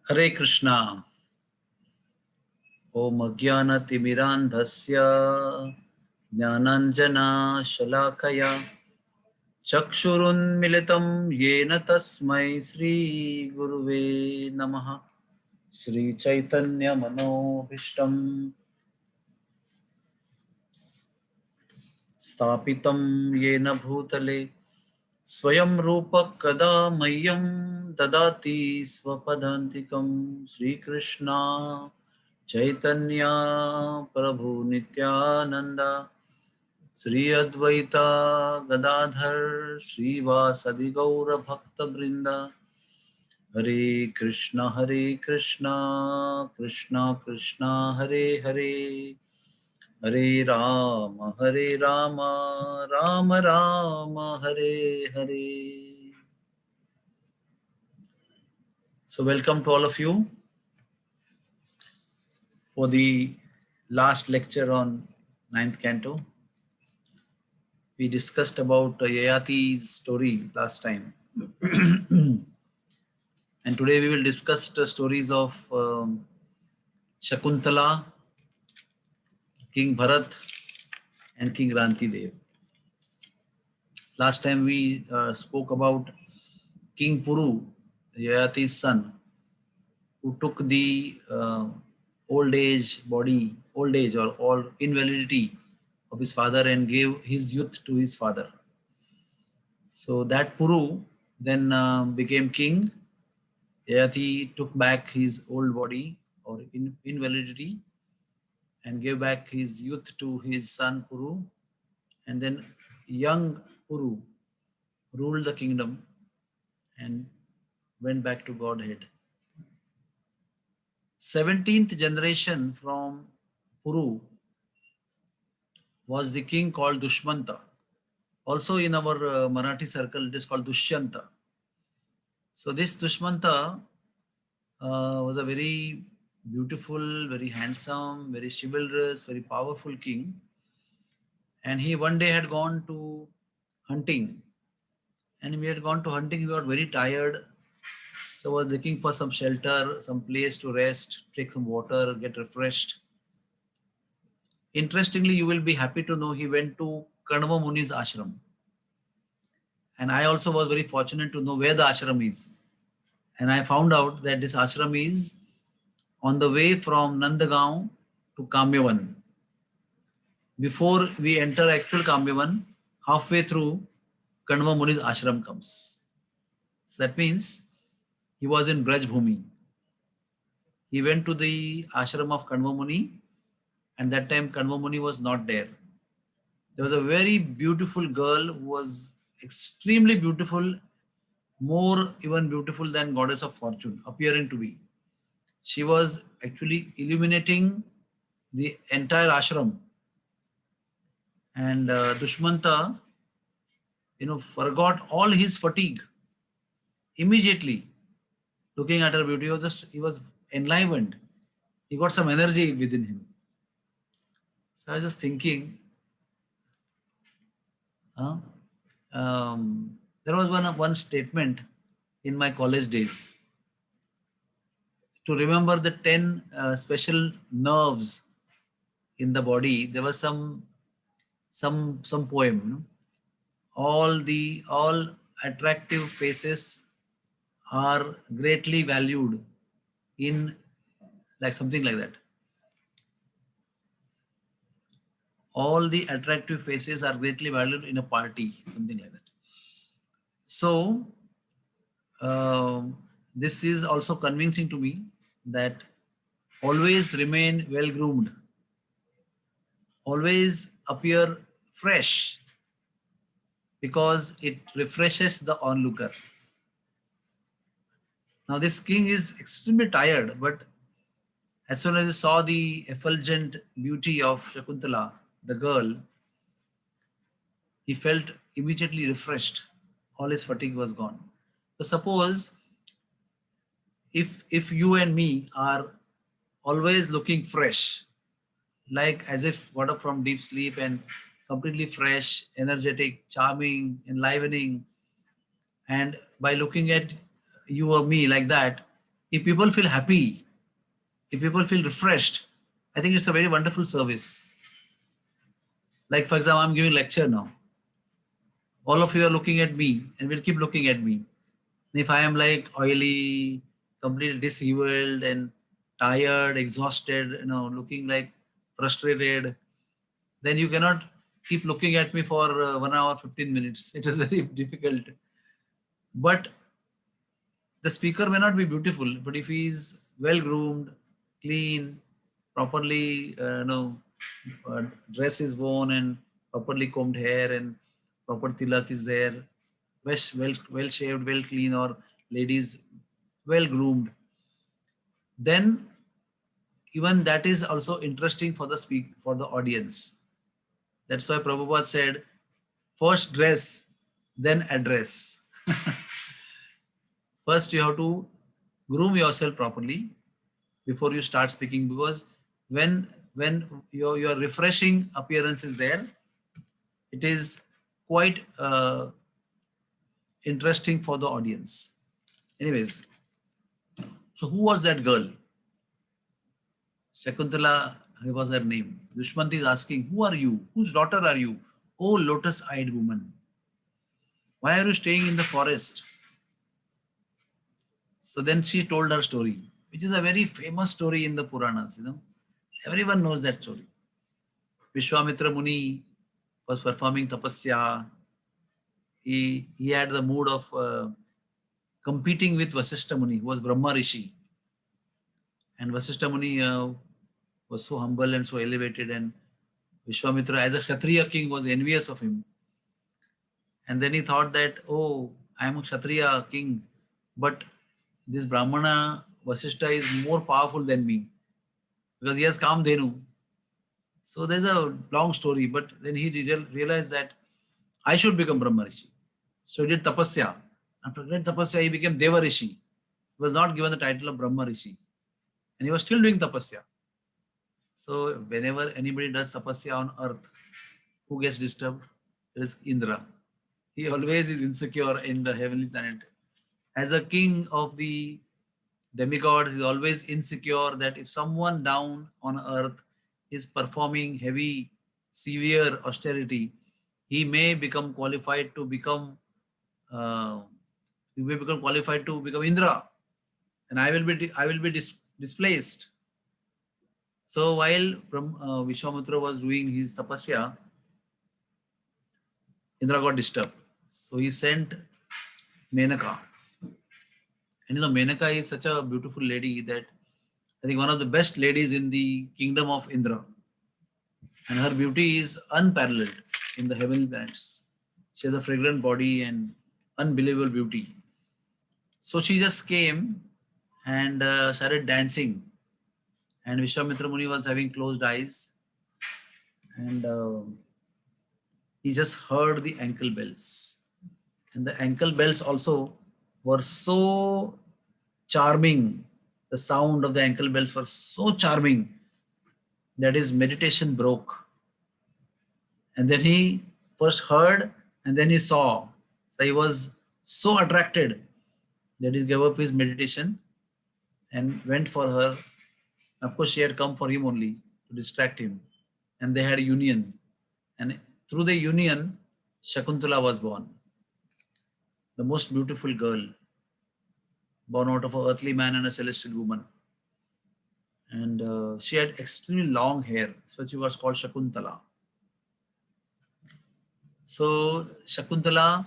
Hare Krishna. Om Ajnanatimirandhasya Jnananjana Shalakaya Chakshurunmilitam Yena Tasmai Sri Guruve Namaha. Sri Chaitanya Manobhishtam Sthapitam Yena Bhutale Swayam Rupa Kada Mayam Dadati Swapadantikam. Sri Krishna Chaitanya Prabhu Nityananda Sri Advaita Gadadhar Srivasadi Gaura Bhakta Brinda. Hare Krishna Krishna Krishna Hare Hare, Hare Rama Rama Rama Hare Hare. So welcome to all of you for the last lecture on ninth canto. We discussed about Yayati's story last time. And today we will discuss the stories of Shakuntala, King Bharat, and King Ranti Dev. Last time we spoke about King Puru, Yayati's son, who took the old age or all invalidity of his father and gave his youth to his father. So that Puru then became king. Yayati took back his old body or invalidity and gave back his youth to his son Puru. And then young Puru ruled the kingdom and went back to Godhead. 17th generation from Puru was the king called Dushmanta. Also in our Marathi circle, it is called Dushyanta. So this Dushmanta was a very beautiful, very handsome, very chivalrous, very powerful king. And he one day had gone to hunting. And we had gone to hunting, we got very tired. So was looking for some shelter, some place to rest, take some water, get refreshed. Interestingly, you will be happy to know he went to Kanva Muni's ashram. And I also was very fortunate to know where the ashram is. And I found out that this ashram is on the way from Nandagaon to Kamyavan. Before we enter actual Kamyavan, halfway through, Kanva Muni's ashram comes. So that means he was in Braj Bhumi. He went to the ashram of Kanva Muni, and that time Kanva Muni was not there. There was a very beautiful girl who was extremely beautiful, more even beautiful than goddess of fortune, appearing to be. She was actually illuminating the entire ashram. And Dushmanta, forgot all his fatigue immediately. Looking at her beauty, he was enlivened. He got some energy within him. So I was just thinking, there was one statement in my college days to remember the 10 special nerves in the body. There was some poem. All attractive faces are greatly valued in, like something like that. all the attractive faces are greatly valued in a party, something like that. So, um, this is also convincing to me that always remain well groomed, always appear fresh because it refreshes the onlooker. Now, this king is extremely tired, but as soon as he saw the effulgent beauty of Shakuntala, the girl, he felt immediately refreshed. All his fatigue was gone. So suppose if you and me are always looking fresh, like as if got up from deep sleep and completely fresh, energetic, charming, enlivening, and by looking at you or me like that, if people feel happy, if people feel refreshed, I think it's a very wonderful service. Like for example, I'm giving lecture now. All of you are looking at me and will keep looking at me. If I am like oily, completely disheveled and tired, exhausted, looking like frustrated, then you cannot keep looking at me for 1 hour, 15 minutes. It is very difficult. But the speaker may not be beautiful, but if he is well groomed, clean, properly, dress is worn and properly combed hair and proper tilak is there, well shaved, well clean, or ladies well groomed, then even that is also interesting for the for the audience. That's why Prabhupada said, first dress, then address. First, you have to groom yourself properly before you start speaking, because when your refreshing appearance is there, it is quite interesting for the audience. Anyways, so who was that girl? Shakuntala was her name. Dushmanti is asking, who are you? Whose daughter are you? Oh, lotus-eyed woman. Why are you staying in the forest? So then she told her story, which is a very famous story in the Puranas. Everyone knows that story. Vishwamitra Muni was performing tapasya. He had the mood of competing with Vasishtha Muni, who was Brahma Rishi. And Vasishtha Muni was so humble and so elevated, and Vishwamitra, as a Kshatriya king, was envious of him. And then he thought that, oh, I am a Kshatriya king, but this Brahmana Vasishtha is more powerful than me because he has Kamdhenu. So there's a long story, but then he realized that I should become Brahma Rishi. So he did tapasya. After great tapasya, he became Deva Rishi. He was not given the title of Brahma Rishi. And he was still doing tapasya. So whenever anybody does tapasya on earth, who gets disturbed? It is Indra. He always is insecure in the heavenly planet. As a king of the demigods, he is always insecure that if someone down on earth is performing heavy, severe austerity, he may become qualified to become uh, Indra, and I will be displaced. So while Vishwamitra was doing his tapasya, Indra got disturbed. So he sent Menaka. And Menaka is such a beautiful lady that I think one of the best ladies in the kingdom of Indra. And her beauty is unparalleled in the heavenly planets. She has a fragrant body and unbelievable beauty. So she just came and started dancing. And Vishwamitra Muni was having closed eyes. And he just heard the ankle bells. And the ankle bells also were so charming. The sound of the ankle bells was so charming that his meditation broke. And then he first heard and then he saw. So he was so attracted that he gave up his meditation and went for her. Of course, she had come for him only to distract him. And they had a union. And through the union, Shakuntala was born. The most beautiful girl, born out of an earthly man and a celestial woman. And she had extremely long hair, so she was called Shakuntala. So Shakuntala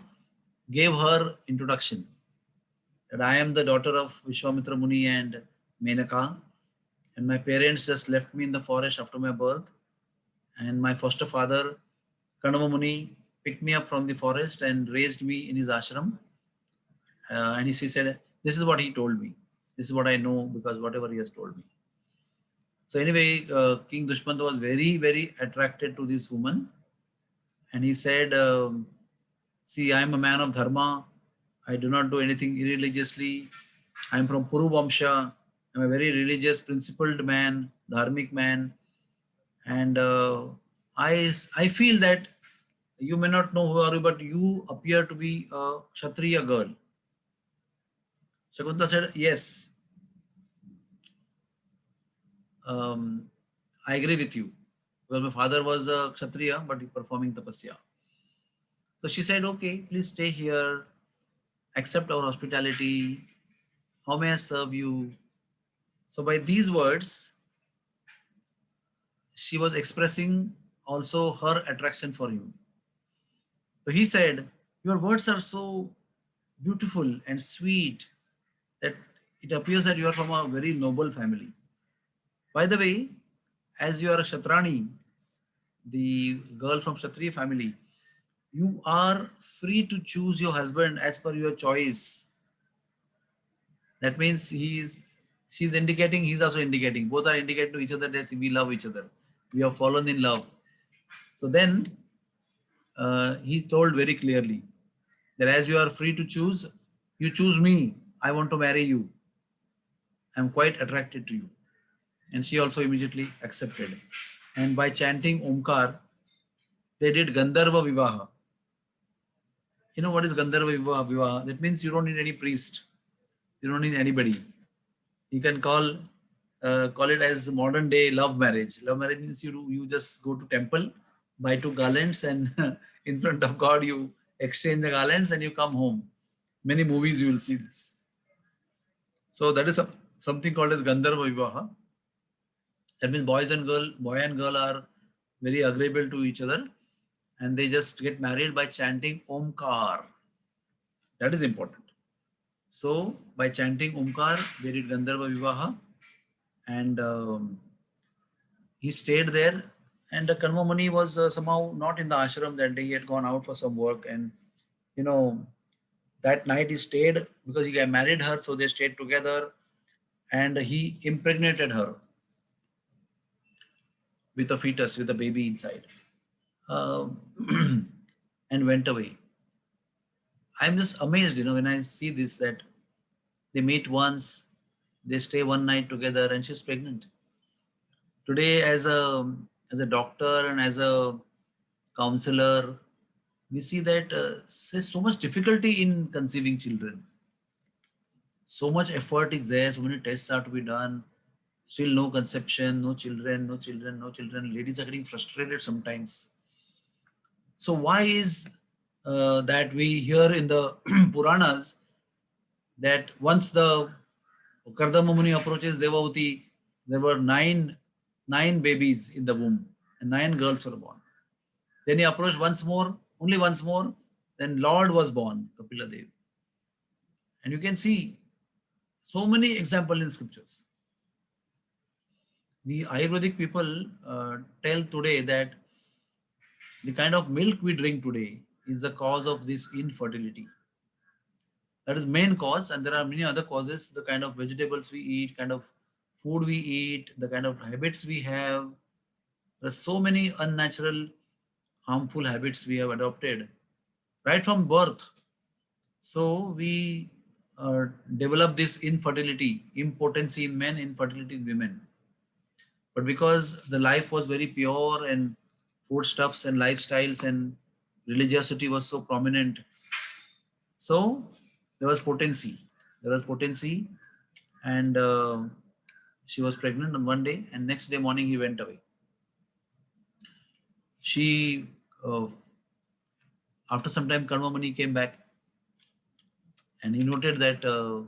gave her introduction that I am the daughter of Vishwamitra Muni and Menaka, and my parents just left me in the forest after my birth, and my foster father Kanava Muni picked me up from the forest and raised me in his ashram. And he said, "This is what he told me. This is what I know because whatever he has told me." So anyway, King Dushmanta was very, very attracted to this woman, and he said, "See, I am a man of dharma. I do not do anything irreligiously. I am from Puru Vamsha. I'm a very religious, principled man, dharmic man, and I feel that you may not know who are you, but you appear to be a Kshatriya girl." Shakuntala said, "Yes, um, I agree with you. Because my father was a Kshatriya, but he performing tapasya." So she said, "Okay, please stay here, accept our hospitality. How may I serve you?" So by these words, she was expressing also her attraction for him. So he said, "Your words are so beautiful and sweet that it appears that you are from a very noble family. By the way, as you are a Shatrani, the girl from Kshatriya family, you are free to choose your husband as per your choice." That means she's indicating, he's also indicating. Both are indicating to each other that we love each other. We have fallen in love. So then he told very clearly that as you are free to choose, you choose me. I want to marry you. I'm quite attracted to you. And she also immediately accepted. And by chanting Omkar, they did Gandharva Vivaha. You know what is Gandharva Vivaha? That means you don't need any priest. You don't need anybody. You can call it as modern day love marriage. Love marriage means you just go to temple, buy two garlands, and in front of God you exchange the garlands and you come home. Many movies you will see this. So that is something called as Gandharva Vivaha. That means boy and girl are very agreeable to each other, and they just get married by chanting Omkar. That is important. So by chanting Omkar, they did Gandharva Vivaha, and he stayed there. And Kanva Muni was somehow not in the ashram that day. He had gone out for some work, and you know that night he stayed because he got married her, so they stayed together, and he impregnated her with a fetus, with a baby inside, um, and went away. I'm just amazed, when I see this that they meet once, they stay one night together, and she's pregnant. Today, as a doctor and as a counselor, we see that there's so much difficulty in conceiving children. So much effort is there, so many tests are to be done. Still no conception, no children, no children, no children. Ladies are getting frustrated sometimes. So why is that we hear in the Puranas that once the Kardama Muni approaches Devavati, there were nine babies in the womb and 9 girls were born. Then he approached once more, only once more. Then Lord was born, Kapila Dev. And you can see so many examples in scriptures. The Ayurvedic people tell today that the kind of milk we drink today is the cause of this infertility. That is main cause, and there are many other causes. The kind of vegetables we eat, kind of food we eat, the kind of habits we have. There are so many unnatural, harmful habits we have adopted right from birth. So we develop this infertility, impotency in men, infertility in women. But because the life was very pure and foodstuffs and lifestyles and religiosity was so prominent, so there was potency. There was potency, and she was pregnant on one day, and next day morning he went away. She, after some time, Karma Muni came back, and he noted that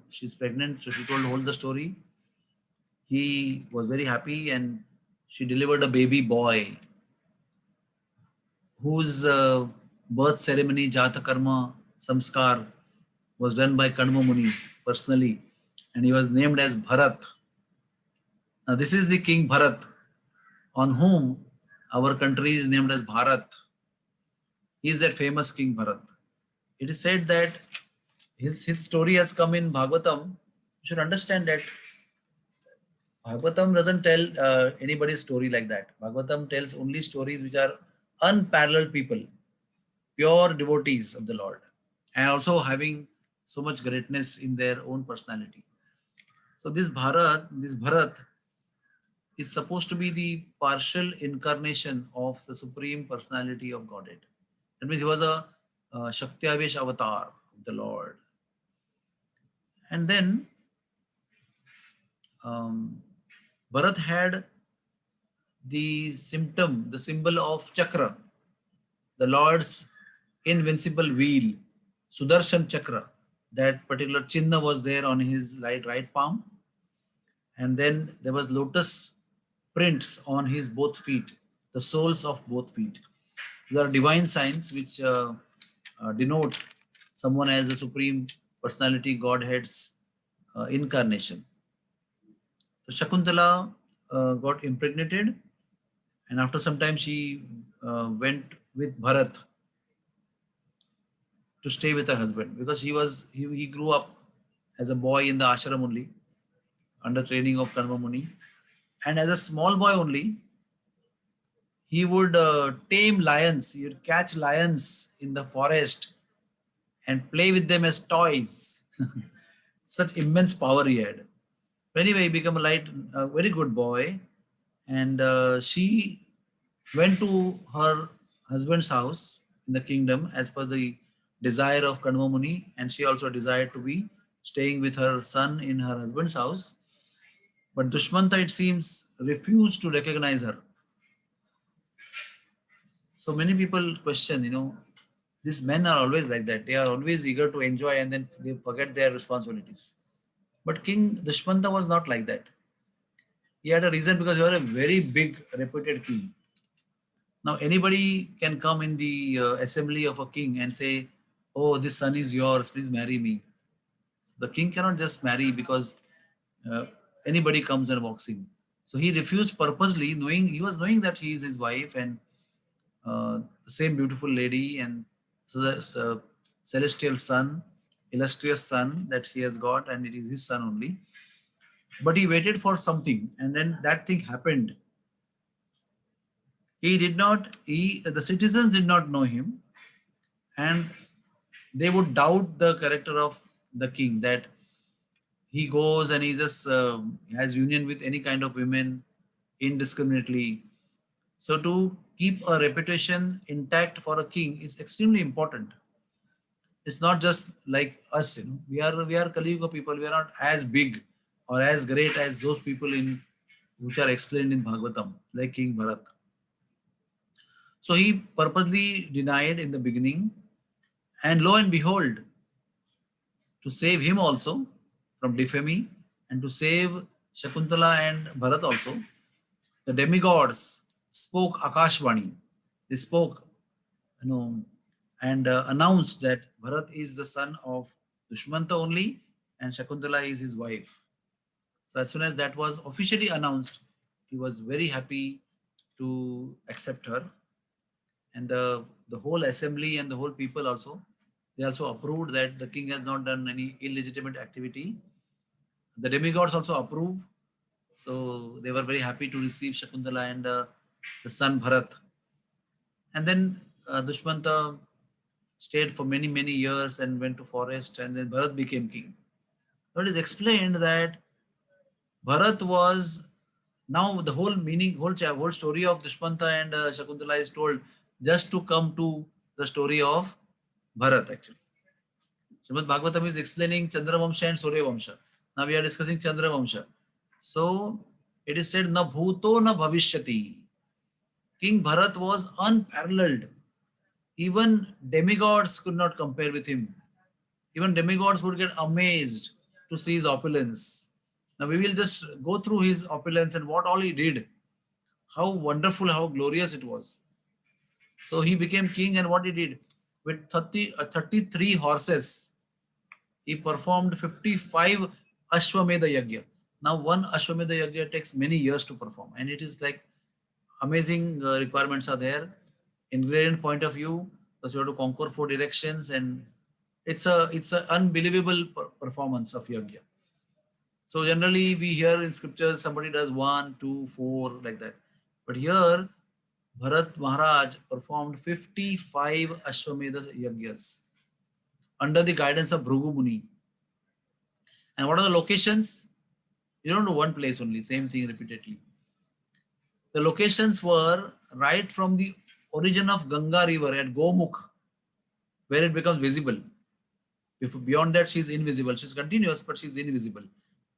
she's pregnant. So she told whole the story. He was very happy, and she delivered a baby boy whose birth ceremony, Jata Karma, Samskar was done by Kanva Muni personally, and he was named as Bharat. Now, this is the King Bharat, on whom our country is named as Bharat. He is that famous King Bharat. It is said that his story has come in Bhagavatam. You should understand that Bhagavatam doesn't tell anybody's story like that. Bhagavatam tells only stories which are unparalleled people, pure devotees of the Lord, and also having so much greatness in their own personality. So this Bharat is supposed to be the partial incarnation of the Supreme Personality of Godhead. That means he was a Shakti avatar of the Lord. And then um, Bharat had the symbol of Chakra, the Lord's invincible wheel, Sudarshan Chakra. That particular chinna was there on his right palm. And then there was lotus prints on his both feet, the soles of both feet. These are divine signs which denote someone as the Supreme Personality Godhead's incarnation. So Shakuntala got impregnated, and after some time she went with Bharat to stay with her husband, because he grew up as a boy in the ashram only, under training of Karma Muni, and as a small boy only he would tame lions. He would catch lions in the forest and play with them as toys. Such immense power he had. But anyway, he became a very good boy, and she went to her husband's house in the kingdom as per the desire of Kanva Muni, and she also desired to be staying with her son in her husband's house. But Dushmanta, it seems, refused to recognize her. So many people question, these men are always like that. They are always eager to enjoy and then they forget their responsibilities. But King Dushmanta was not like that. He had a reason, because he was a very big, reputed king. Now, anybody can come in the assembly of a king and say, "Oh, this son is yours, please marry me." The king cannot just marry because uh, anybody comes and walks in. So he refused purposely, knowing that he is his wife and the same beautiful lady, and so that's a celestial son, illustrious son that he has got, and it is his son only. But he waited for something, and then that thing happened. The citizens did not know him, and they would doubt the character of the king, that he goes and he just has union with any kind of women indiscriminately. So to keep a reputation intact for a king is extremely important. It's not just like us, we are Kali Yuga people. We are not as big or as great as those people in which are explained in Bhagavatam, like King Bharat. So he purposely denied in the beginning, and lo and behold, to save him also from defaming and to save Shakuntala and Bharat also, the demigods spoke Akashvani. They spoke, you know, and announced that Bharat is the son of Dushmanta only and Shakuntala is his wife. So as soon as that was officially announced, he was very happy to accept her. And the whole assembly and the whole people also, they also approved that the king has not done any illegitimate activity. The demigods also approve. So they were very happy to receive Shakuntala and the son Bharat. And then Dushmanta stayed for many, many years and went to forest, and then Bharat became king. So it is explained that Bharat was, now the whole meaning, whole story of Dushmanta and Shakuntala is told just to come to the story of Bharat actually. Srimad Bhagavatam is explaining Chandravamsha and Surya Vamsha. Now we are discussing Chandravamsha. So it is said, Na bhuto na bhavishyati. King Bharat was unparalleled. Even demigods could not compare with him. Even demigods would get amazed to see his opulence. Now we will just go through his opulence and what all he did. How wonderful, how glorious it was. So he became king, and what he did? with 33 horses. He performed 55 Ashwamedha Yagya. Now, one Ashwamedha Yagya takes many years to perform, and it is like amazing requirements are there. Ingredient point of view, because you have to conquer 4 directions, and it's a unbelievable performance of Yagya. So generally we hear in scriptures somebody does 1, 2, 4 like that. But here Bharat Maharaj performed 55 Ashwamedha Yagyas under the guidance of Bhrigu Muni. And what are the locations? You don't know one place only, same thing repeatedly. The locations were right from the origin of Ganga river at Gomukh, where it becomes visible. If beyond that she is invisible, she's continuous, but she's invisible.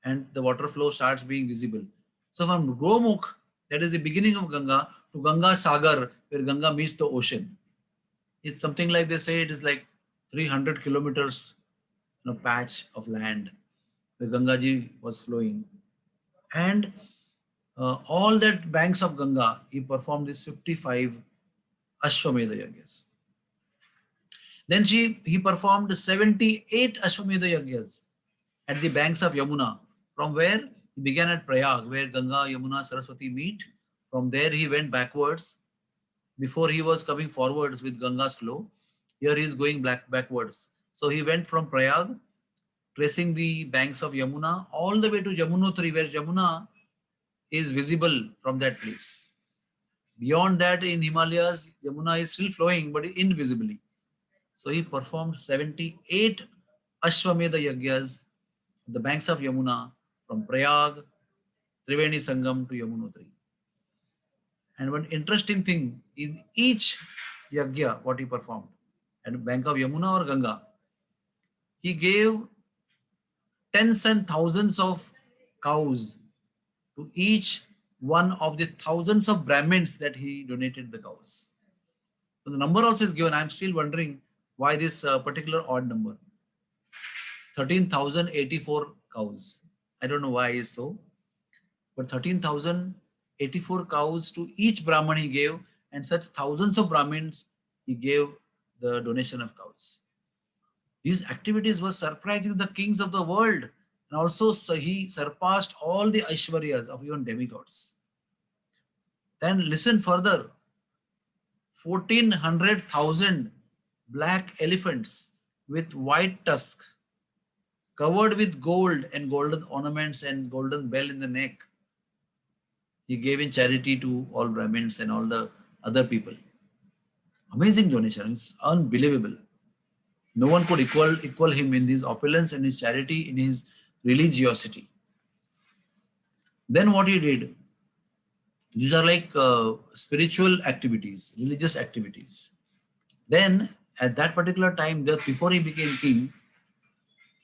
And the water flow starts being visible. So from Gomukh, that is the beginning of Ganga, to Ganga Sagar, where Ganga meets the ocean. It's something like they say it is like 300 kilometers patch of land where Gangaji was flowing. And all that banks of Ganga, he performed this 55 Ashwamedha Yagyas. Then he performed 78 Ashwamedha Yagyas at the banks of Yamuna, from where he began at Prayag, where Ganga, Yamuna, Saraswati meet. From there he went backwards. Before he was coming forwards with Ganga's flow. Here he is going backwards. So he went from Prayag, tracing the banks of Yamuna, all the way to Yamunotri, where Yamuna is visible from that place. Beyond that, in Himalayas, Yamuna is still flowing, but invisibly. So he performed 78 Ashwamedha Yagyas on the banks of Yamuna, from Prayag, Triveni Sangam to Yamunotri. And one interesting thing, in each Yagya, what he performed, at the bank of Yamuna or Ganga, he gave tens and thousands of cows to each one of the thousands of Brahmins that he donated the cows. So the number also is given. I'm still wondering why this particular odd number. 13,084 cows. I don't know why is so, but 13,084 cows to each Brahman he gave, and such thousands of Brahmins he gave the donation of cows. These activities were surprising the kings of the world, and also he surpassed all the Aishwaryas of even demigods. Then listen further, 1,400,000 black elephants with white tusks, covered with gold and golden ornaments and golden bell in the neck, he gave in charity to all Brahmins and all the other people. Amazing donation. It's unbelievable. No one could equal him in his opulence and his charity, in his religiosity. Then what he did, these are like spiritual activities, religious activities. Then at that particular time, just before he became king,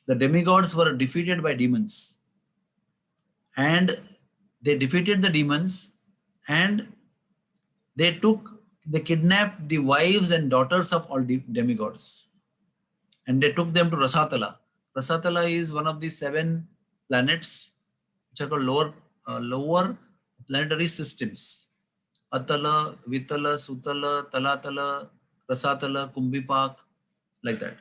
the demigods were defeated by demons. And they defeated the demons, and they kidnapped the wives and daughters of all demigods. And they took them to Rasatala. Rasatala is one of the 7 planets which are called lower planetary systems. Atala, Vitala, Sutala, Talatala, Rasatala, Kumbipak, like that.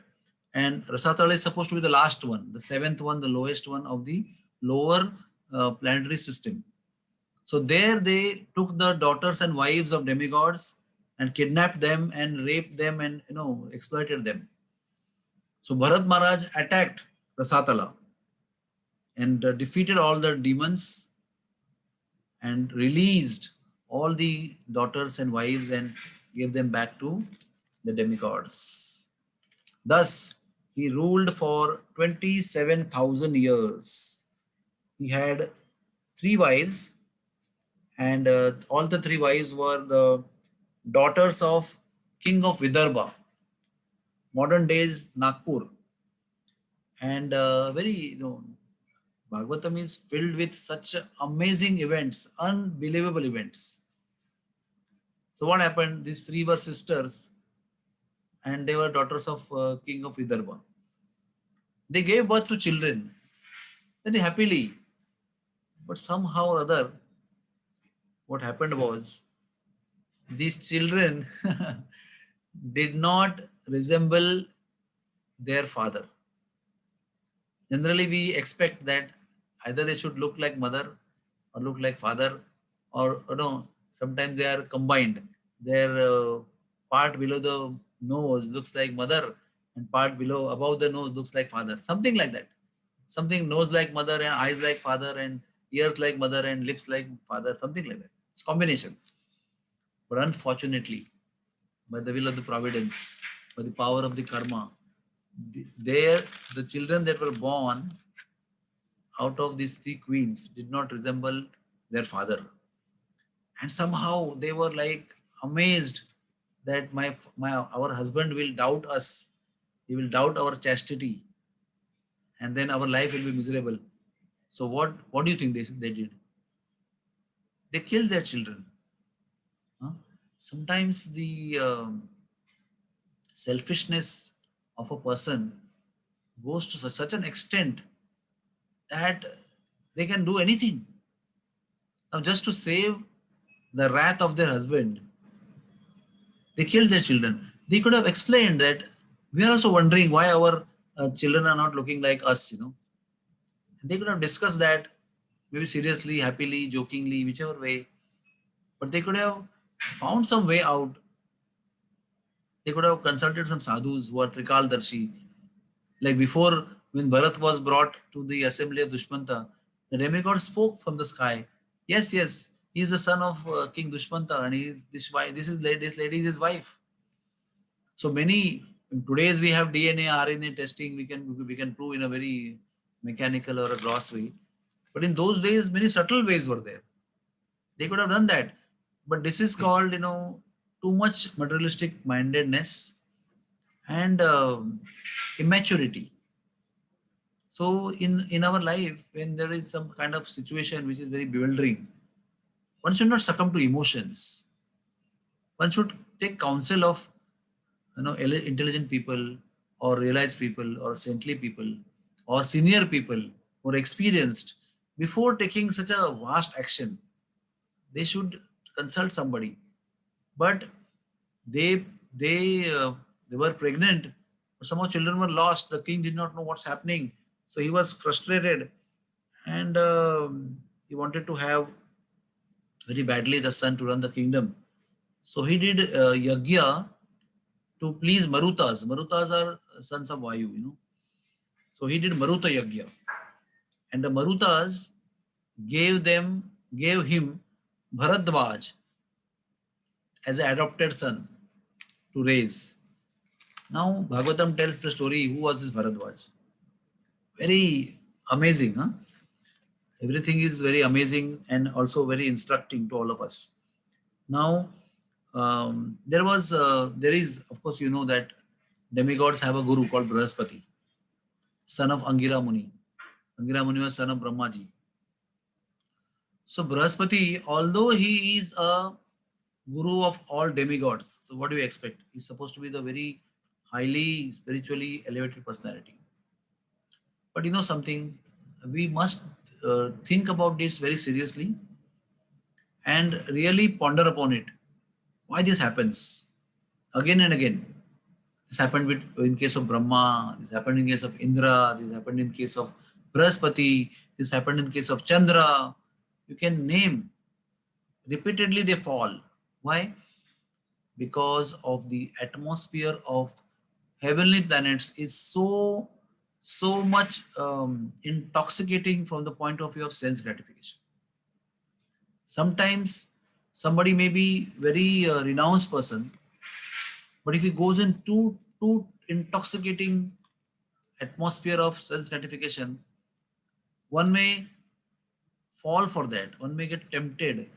And Rasatala is supposed to be the last one, the 7th one, the lowest one of the lower planetary system. So there they took the daughters and wives of demigods and kidnapped them and raped them and exploited them. So Bharat Maharaj attacked Rasatala and defeated all the demons and released all the daughters and wives and gave them back to the demigods. Thus, he ruled for 27,000 years. He had 3 wives, and all the 3 wives were the daughters of King of Vidarbha, modern days Nagpur. And Bhagavatam is filled with such amazing events, unbelievable events. So what happened? These 3 were sisters, and they were daughters of King of Vidarbha. They gave birth to children very happily, but somehow or other, what happened was these children did not resemble their father. Generally, we expect that either they should look like mother or look like father, or sometimes they are combined. Their part below the nose looks like mother, and part below above the nose looks like father. Something like that. Something nose like mother and eyes like father and ears like mother and lips like father. Something like that. It's combination. But unfortunately, by the will of the providence, by the power of the karma, there the children that were born out of these three queens did not resemble their father, and somehow they were like amazed that my our husband will doubt us, he will doubt our chastity, and then our life will be miserable. So what do you think they did? They killed their children. Huh? Sometimes the selfishness of a person goes to such an extent that they can do anything. Now, just to save the wrath of their husband, they killed their children. They could have explained that we are also wondering why our children are not looking like us. They could have discussed that maybe seriously, happily, jokingly, whichever way. But they could have found some way out. They could have consulted some sadhus who are Trikaldarshi. Like before, when Bharat was brought to the assembly of Dushmanta, the demigod spoke from the sky. Yes, yes, he is the son of King Dushmanta, and this lady is his wife. So many today's we have DNA, RNA testing. We can prove in a very mechanical or a gross way. But in those days, many subtle ways were there. They could have done that. But this is called, too much materialistic mindedness and immaturity. So in our life, when there is some kind of situation which is very bewildering, one should not succumb to emotions. One should take counsel of intelligent people or realized people or saintly people or senior people or experienced before taking such a vast action. They should consult somebody. But they they they were pregnant. Somehow children were lost. The king did not know what's happening, so he was frustrated, and he wanted to have very badly the son to run the kingdom. So he did yagya to please Marutas. Marutas are sons of Vayu. So he did Maruta yagya, and the Marutas gave him Bharadwaj as an adopted son to raise. Now Bhagavatam tells the story who was this Bharadwaj. Very amazing, huh? Everything is very amazing and also very instructing to all of us. Now, there is, of course, you know that demigods have a guru called Brahaspati, son of Angira Muni. Angira Muni was son of Brahmaji. So Brahaspati, although he is a guru of all demigods, so what do you expect? He's supposed to be the very highly spiritually elevated personality. But you know something, we must think about this very seriously and really ponder upon it. Why this happens again and again? This happened in case of Brahma. This happened in case of Indra. This happened in case of Brahaspati. This happened in case of Chandra. You can name. Repeatedly they fall. Why? Because of the atmosphere of heavenly planets is so much intoxicating from the point of view of sense gratification. Sometimes somebody may be very renounced person, but if he goes in too intoxicating atmosphere of sense gratification, one may fall for that. One may get tempted.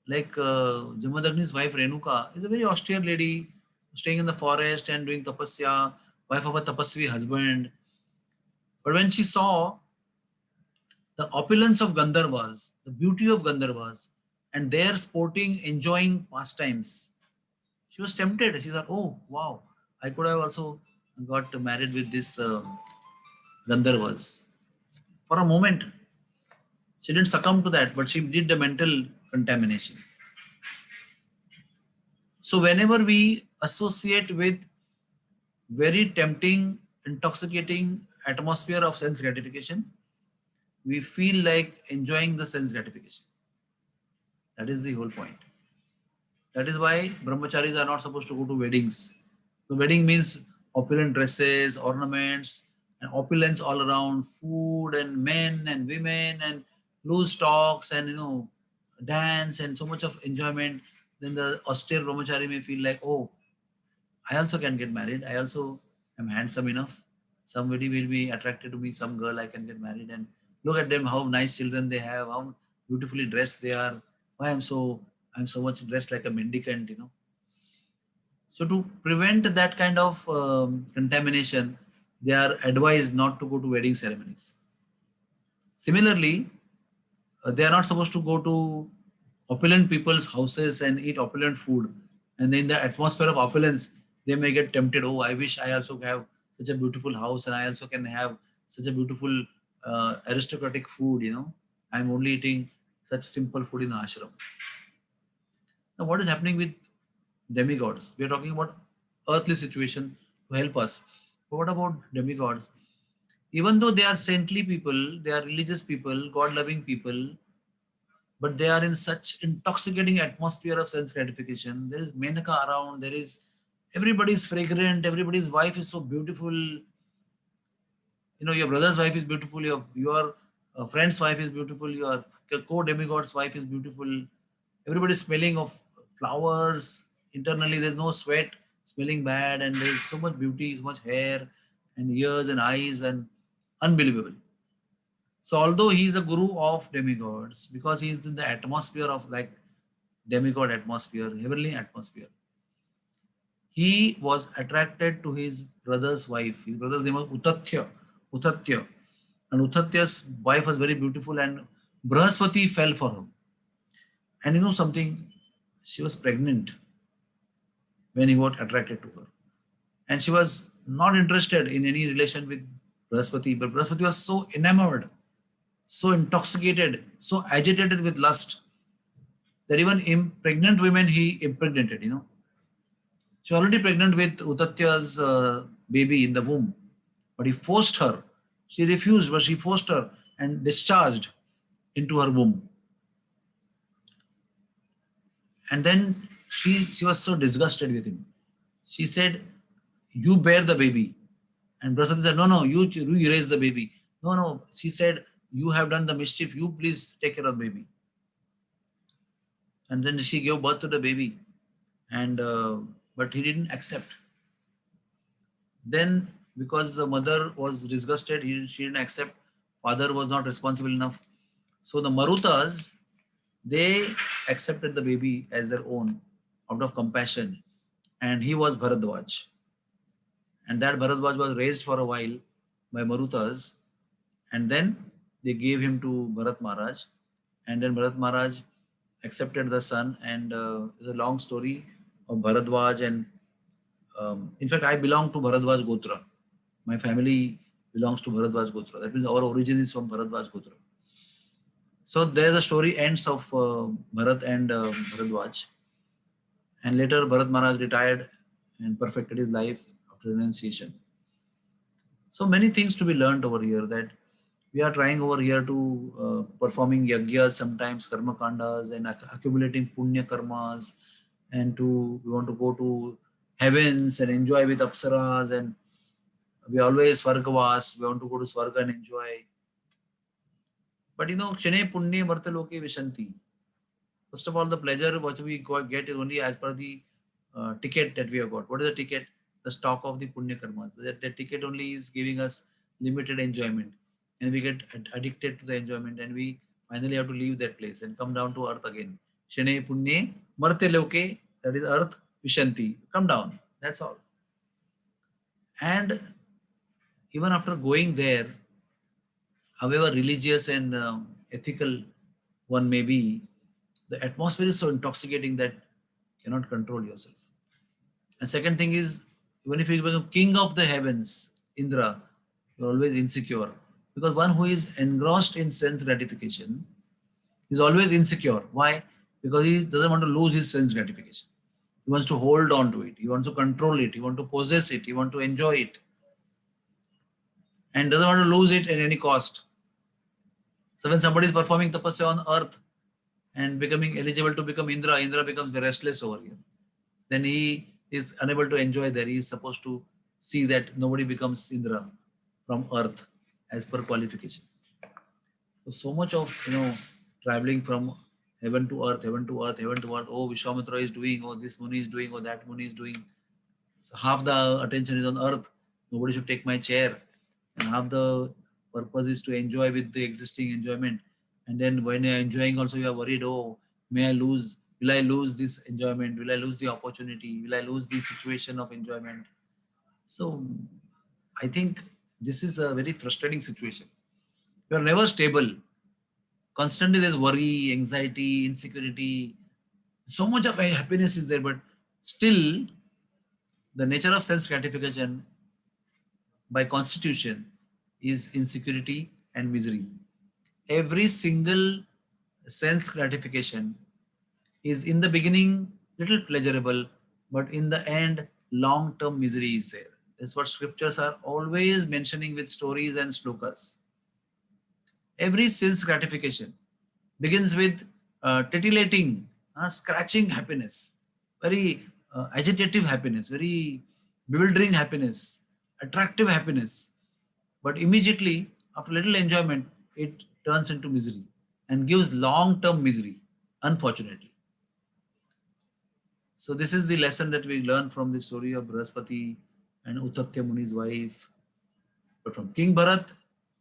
Like Jamadagni's wife Renuka is a very austere lady staying in the forest and doing tapasya, wife of a tapasvi husband. But when she saw the opulence of Gandharvas, the beauty of Gandharvas, and their sporting, enjoying pastimes, she was tempted. She thought, oh, wow, I could have also got married with this Gandharvas. For a moment, she didn't succumb to that, but she did the mental contamination. So whenever we associate with very tempting, intoxicating atmosphere of sense gratification, we feel like enjoying the sense gratification. That is the whole point. That is why brahmacharis are not supposed to go to weddings. The wedding means opulent dresses, ornaments, and opulence all around, food and men and women and loose talks and dance and so much of enjoyment. Then the austere brahmachari may feel like, oh, I also can get married. I also am handsome enough. Somebody will be attracted to me, some girl I can get married, and look at them, how nice children they have, how beautifully dressed they are. Why I'm so much dressed like a mendicant. So to prevent that kind of contamination, they are advised not to go to wedding ceremonies. Similarly, they are not supposed to go to opulent people's houses and eat opulent food. And in the atmosphere of opulence, they may get tempted. Oh, I wish I also have such a beautiful house and I also can have such a beautiful aristocratic food. I'm only eating such simple food in the ashram. Now, what is happening with demigods? We are talking about earthly situation to help us. But what about demigods? Even though they are saintly people, they are religious people, God-loving people, but they are in such intoxicating atmosphere of sense gratification. There is Menaka around. There is everybody is fragrant. Everybody's wife is so beautiful. Your brother's wife is beautiful. Your friend's wife is beautiful. Your co-demigod's wife is beautiful. Everybody's smelling of flowers. Internally, there's no sweat, smelling bad, and there's so much beauty, so much hair, and ears and eyes, and unbelievable. So although he is a guru of demigods, because he is in the atmosphere of like demigod atmosphere, heavenly atmosphere, he was attracted to his brother's wife. His brother's name was Utatya. And Utatya's wife was very beautiful and Brahaspati fell for her. And you know something? She was pregnant when he got attracted to her. And she was not interested in any relation with Brahaspati, but Brahaspati was so enamored, so intoxicated, so agitated with lust that even pregnant women he impregnated. She was already pregnant with Utatya's baby in the womb, but he forced her. She refused, but she forced her and discharged into her womb. And then she was so disgusted with him. She said, "You bear the baby." And Brahaspati said, "No, no, you raise the baby." No, no. She said, "You have done the mischief. You please take care of the baby." And then she gave birth to the baby, and but he didn't accept. Then, because the mother was disgusted, she didn't accept. Father was not responsible enough. So the Marutas, they accepted the baby as their own out of compassion. And he was Bharadwaj. And that Bharadwaj was raised for a while by Marutas. And then they gave him to Bharat Maharaj. And then Bharat Maharaj accepted the son. And it's a long story of Bharadwaj. And in fact, I belong to Bharadwaj Gotra. My family belongs to Bharadwaj Gotra. That means our origin is from Bharadwaj Gotra. So there the story ends of Bharat and Bharadwaj. And later Bharat Maharaj retired and perfected his life after renunciation. So many things to be learned over here, that we are trying over here to performing yagyas, sometimes karma kandas, and accumulating punya karmas, and we want to go to heavens and enjoy with apsaras, and we always Svargavas, we want to go to Svarga and enjoy. But Kshane Punye Martaloke Vishanti. First of all, the pleasure what we get is only as per the ticket that we have got. What is the ticket? The stock of the Punya Karmas. That ticket only is giving us limited enjoyment. And we get addicted to the enjoyment, and we finally have to leave that place and come down to earth again. Shane Punye Martaloke, that is earth, Vishanti. Come down. That's all. And even after going there, however religious and ethical one may be, the atmosphere is so intoxicating that you cannot control yourself. And second thing is, even if you become king of the heavens, Indra, you're always insecure. Because one who is engrossed in sense gratification is always insecure. Why? Because he doesn't want to lose his sense gratification. He wants to hold on to it. He wants to control it. He wants to possess it. He wants to enjoy it. And doesn't want to lose it at any cost. So when somebody is performing tapasya on earth and becoming eligible to become Indra, Indra becomes restless over here. Then he is unable to enjoy there. He is supposed to see that nobody becomes Indra from earth as per qualification. So much of traveling from heaven to earth, heaven to earth, heaven to earth. Oh, Vishwamitra is doing, oh, this Muni is doing, oh, that Muni is doing. So half the attention is on earth. Nobody should take my chair. And half the purpose is to enjoy with the existing enjoyment. And then when you're enjoying also, you are worried, oh, may I lose? Will I lose this enjoyment? Will I lose the opportunity? Will I lose the situation of enjoyment? So I think this is a very frustrating situation. You are never stable. Constantly there's worry, anxiety, insecurity. So much of happiness is there, but still the nature of sense gratification by constitution is insecurity and misery. Every single sense gratification is in the beginning little pleasurable, but in the end, long-term misery is there. That's what scriptures are always mentioning with stories and slokas. Every sense gratification begins with titillating, scratching happiness, very agitative happiness, very bewildering happiness, attractive happiness. But immediately, after little enjoyment, it turns into misery and gives long-term misery, unfortunately. So this is the lesson that we learn from the story of Brahaspati and Uttatya Muni's wife. But from King Bharat,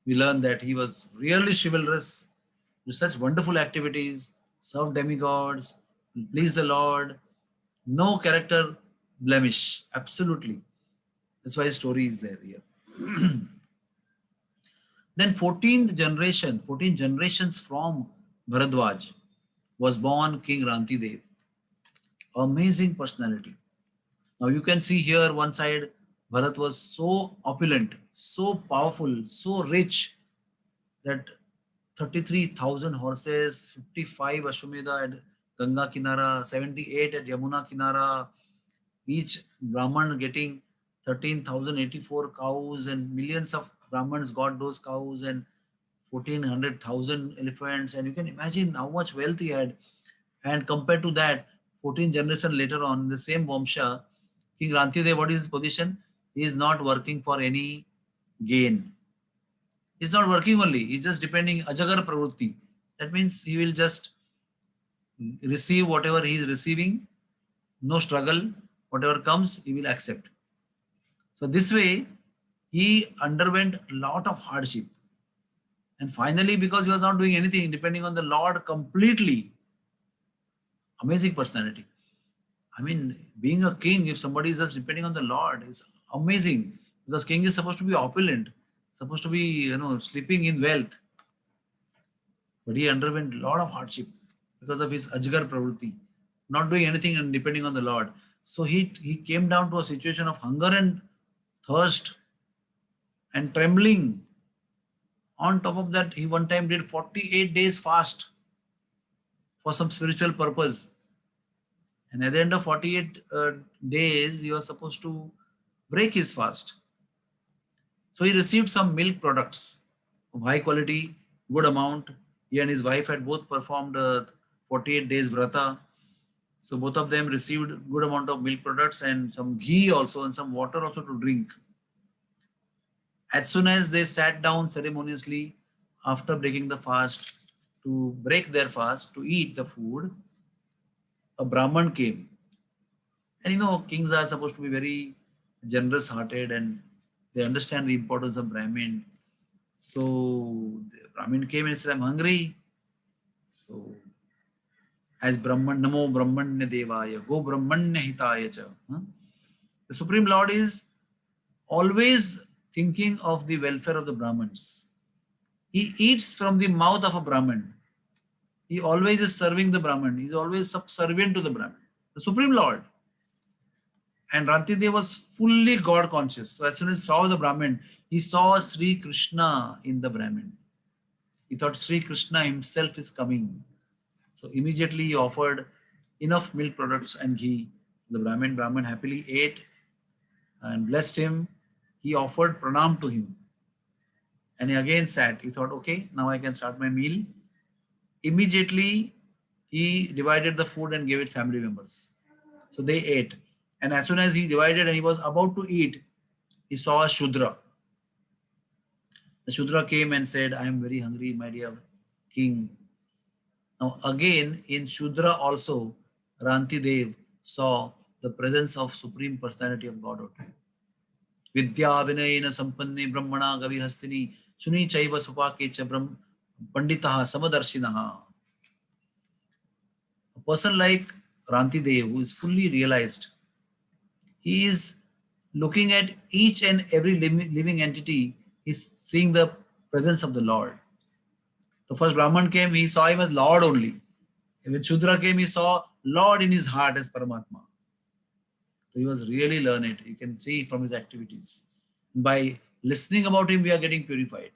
we learn that he was really chivalrous, with such wonderful activities, served demigods, pleased the Lord, no character blemish, absolutely. That's why his story is there here. Then 14th generation, 14 generations from Bharadwaj was born King Rantidev. Amazing personality. Now you can see here one side, Bharat was so opulent, so powerful, so rich that 33,000 horses, 55 Ashwamedha at Ganga Kinara, 78 at Yamuna Kinara, each Brahman getting 13,084 cows, and millions of Brahmans got those cows, and 1,400,000 elephants. And you can imagine how much wealth he had. And compared to that, 14 generations later on, the same Vamsha, King Rantidev, what is his position? He is not working for any gain. He's not working only. He's just depending Ajagar Pravrutti. That means he will just receive whatever he is receiving, no struggle. Whatever comes, he will accept. So this way, he underwent a lot of hardship. And finally, because he was not doing anything, depending on the Lord completely, amazing personality. I mean, being a king, if somebody is just depending on the Lord, is amazing. Because king is supposed to be opulent, supposed to be, sleeping in wealth. But he underwent a lot of hardship because of his Ajgar Pravrutti, not doing anything and depending on the Lord. So he came down to a situation of hunger and thirst and trembling. On top of that, he one time did 48 days fast for some spiritual purpose. And at the end of 48 days, he was supposed to break his fast. So he received some milk products of high quality, good amount. He and his wife had both performed 48 days vrata. So both of them received good amount of milk products and some ghee also and some water also to drink. As soon as they sat down ceremoniously after breaking the fast to break their fast to eat the food, a Brahman came. And kings are supposed to be very generous hearted and they understand the importance of Brahmin. So the Brahmin came and said, I'm hungry. So as Brahman, Namo Brahmanya Devaya, Go Brahmanya Hitaya Cha. The Supreme Lord is always thinking of the welfare of the Brahmins. He eats from the mouth of a Brahman. He always is serving the Brahman. He is always subservient to the Brahman. The Supreme Lord. And Rantidev was fully God conscious. So as soon as he saw the Brahmin, he saw Sri Krishna in the Brahmin. He thought Sri Krishna himself is coming. So immediately he offered enough milk products and ghee The Brahmin happily ate and blessed him. He offered pranam to him. And he again sat. He thought, okay, now I can start my meal. Immediately, he divided the food and gave it family members. So they ate. And as soon as he divided and he was about to eat, he saw a Shudra. The Shudra came and said, I am very hungry, my dear king. Now again, in Shudra also, Ranti Dev saw the presence of Supreme Personality of Godhood. Vidya Vinayena Sampanne Brahmana Gavi Hastini Suni Chaiva Supake Cha Panditaha Samadarshinaha. A person like Ranti Dev, who is fully realized, he is looking at each and every living entity, he's seeing the presence of the Lord. The first Brahman came, he saw him as Lord only. When Shudra came, he saw Lord in his heart as Paramatma. So he was really learned. You can see from his activities. By listening about him, we are getting purified.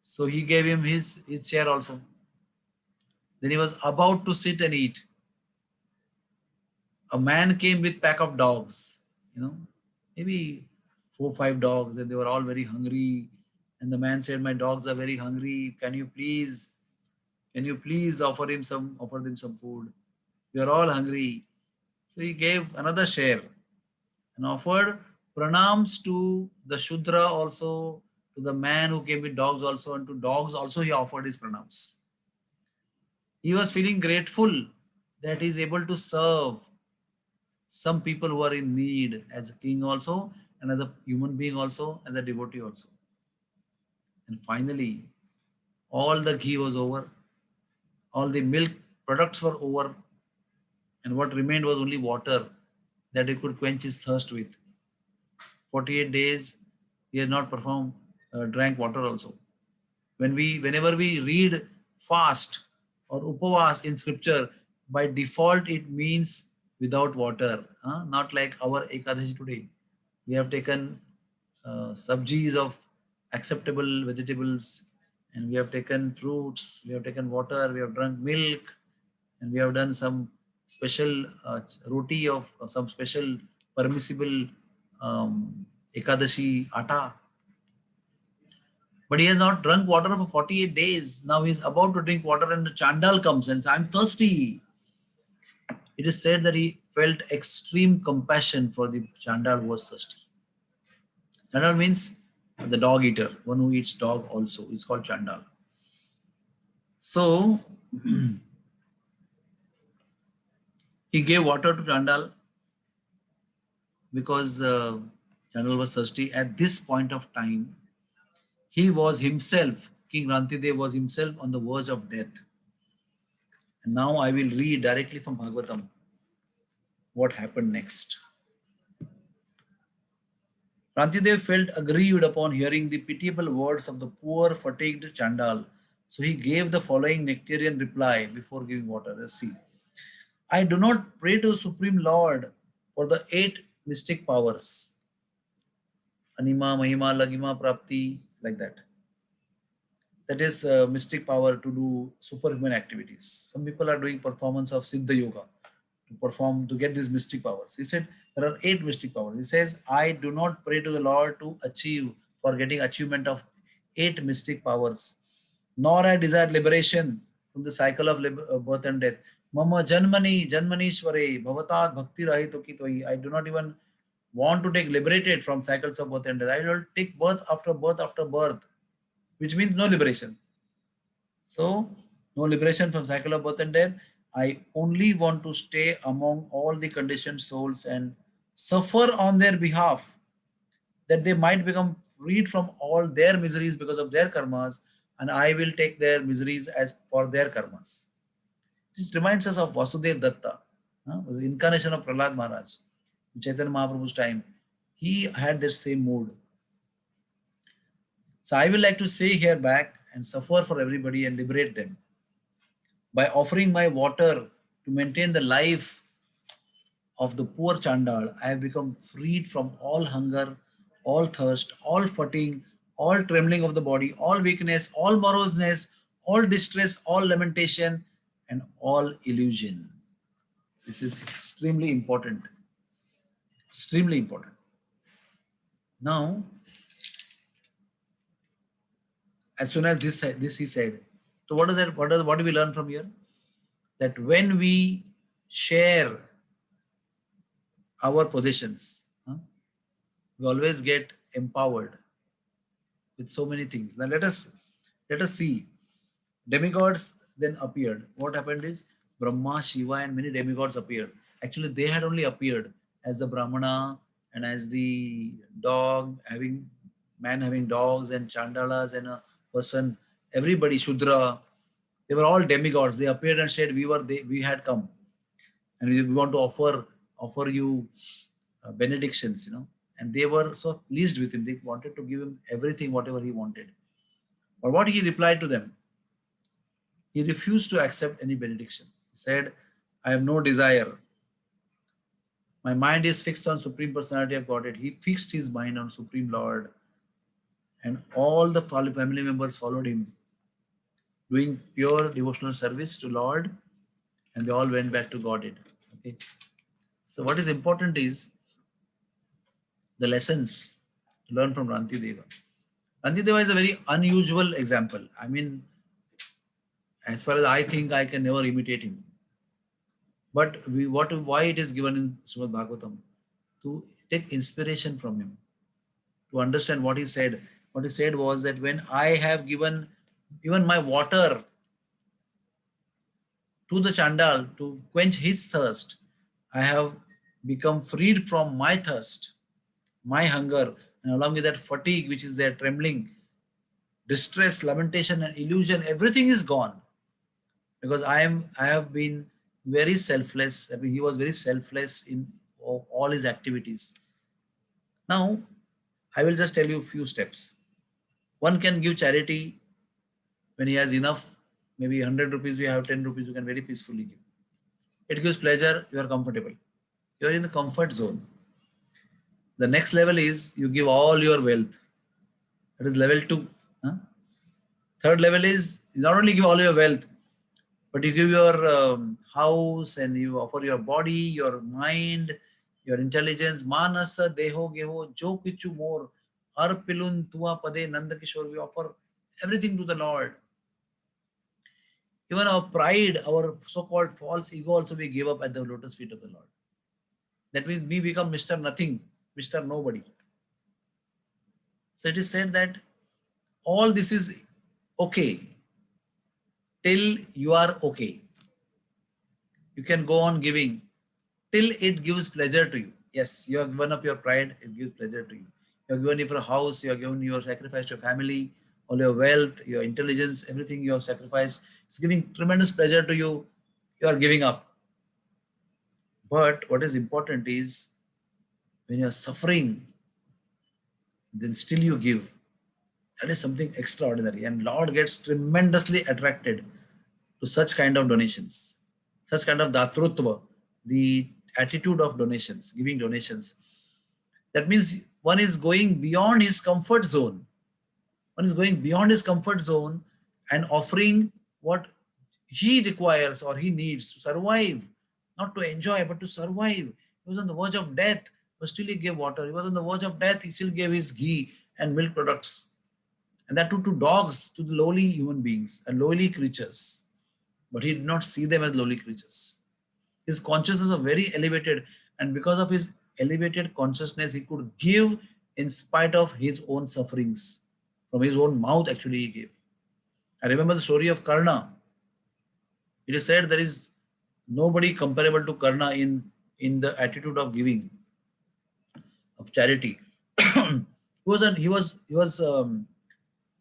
So he gave him his chair also. Then he was about to sit and eat. A man came with pack of dogs, maybe 4 or 5 dogs, and they were all very hungry. And the man said, my dogs are very hungry. Can you please offer them some food? We are all hungry. So he gave another share and offered pranams to the Shudra also, to the man who came with dogs also, and to dogs also he offered his pranams. He was feeling grateful that he is able to serve some people who are in need as a king also, and as a human being also, as a devotee also. And finally, all the ghee was over, all the milk products were over, and what remained was only water that he could quench his thirst with. 48 days he had not drank water also. Whenever we read fast or upavas in scripture, by default it means without water, not like our Ekadashi today. We have taken sabjis of acceptable vegetables, and we have taken fruits, we have taken water, we have drunk milk, and we have done some special roti of some special permissible Ekadashi atta. But he has not drunk water for 48 days. Now he's about to drink water, and the Chandal comes and says, I'm thirsty. It is said that he felt extreme compassion for the Chandal who was thirsty. Chandal means the dog eater, one who eats dog also. It's called Chandal. So he gave water to Chandal because Chandal was thirsty. At this point of time, he was himself, King Rantidev was himself on the verge of death. And now I will read directly from Bhagavatam what happened next. Rantidev felt aggrieved upon hearing the pitiable words of the poor, fatigued Chandal. So he gave the following nectarian reply before giving water. Let's see. I do not pray to the Supreme Lord for the 8 mystic powers. Anima, Mahima, Lagima, Prapti, like that. That is mystic power to do superhuman activities. Some people are doing performance of Siddha Yoga to get these mystic powers. He said there are 8 mystic powers. He says, I do not pray to the Lord to achieve for getting achievement of 8 mystic powers, nor I desire liberation from the cycle of birth and death. Mama janmani janmanishware bhavatat bhakti rahito kitoi. I do not even want to take liberated from cycles of birth and death. I will take birth after birth after birth, which means no liberation. So, no liberation from cycle of birth and death. I only want to stay among all the conditioned souls and suffer on their behalf, that they might become freed from all their miseries because of their karmas, and I will take their miseries as for their karmas. It reminds us of Vasudev Datta, was the incarnation of Prahlad Maharaj in Chaitanya Mahaprabhu's time. He had this same mood. So I will like to stay here back and suffer for everybody and liberate them. By offering my water to maintain the life of the poor Chandal, I have become freed from all hunger, all thirst, all fatigue, all trembling of the body, all weakness, all moroseness, all distress, all lamentation, and all illusion. This is extremely important. Extremely important. Now, as soon as this he said. So what is that? What do we learn from here? That when we share our possessions, we always get empowered with so many things. Now let us see. Demigods then appeared. What happened is Brahma, Shiva, and many demigods appeared. Actually, they had only appeared as the Brahmana and as the dog having man having dogs and Chandalas and a person, everybody Shudra. They were all demigods. They appeared and said, we had come, and we want to offer you benedictions, And they were so pleased with him. They wanted to give him everything, whatever he wanted. But what he replied to them? He refused to accept any benediction. He said, I have no desire. My mind is fixed on Supreme Personality of Godhead. He fixed his mind on Supreme Lord. And all the family members followed him, doing pure devotional service to Lord. And they all went back to Godhead. Okay. So what is important is the lessons to learn from Rantideva. Rantideva is a very unusual example. I mean, as far as I think, I can never imitate him. But why it is given in Srimad Bhagavatam? To take inspiration from him, to understand what he said. What he said was that when I have given even my water to the Chandal to quench his thirst, I have become freed from my thirst, my hunger, and along with that fatigue, which is there, trembling, distress, lamentation, and illusion, everything is gone. Because I have been very selfless. I mean, he was very selfless in all his activities. Now, I will just tell you a few steps. One can give charity when he has enough, maybe 100 rupees, you have 10 rupees, you can very peacefully give. It gives pleasure, you are comfortable. You are in the comfort zone. The next level is you give all your wealth. That is level 2. Third level is you not only give all your wealth, but you give your house and you offer your body, your mind, your intelligence. Manasa deho geho jo kichu more. Har pilun tua pade Nanda Kishore. We offer everything to the Lord. Even our pride, our so-called false ego also we give up at the lotus feet of the Lord. That means we become Mr. Nothing, Mr. Nobody. So it is said that all this is okay till you are okay. You can go on giving till it gives pleasure to you. Yes, you have given up your pride, it gives pleasure to you. You have given it for a house, you have given your sacrifice to your family, all your wealth, your intelligence, everything you have sacrificed. It's giving tremendous pleasure to you. You are giving up. But what is important is when you are suffering, then still you give. That is something extraordinary. And Lord gets tremendously attracted to such kind of donations, such kind of datrutva, the attitude of donations, giving donations. That means one is going beyond his comfort zone. One is going beyond his comfort zone and offering what he requires or he needs to survive, not to enjoy, but to survive. He was on the verge of death, but still he gave water. He was on the verge of death, he still gave his ghee and milk products. And that too to dogs, to the lowly human beings and lowly creatures. But he did not see them as lowly creatures. His consciousness was very elevated, and because of his elevated consciousness, he could give in spite of his own sufferings. From his own mouth, actually, he gave. I remember the story of Karna. It is said there is nobody comparable to Karna in the attitude of giving, of charity. He was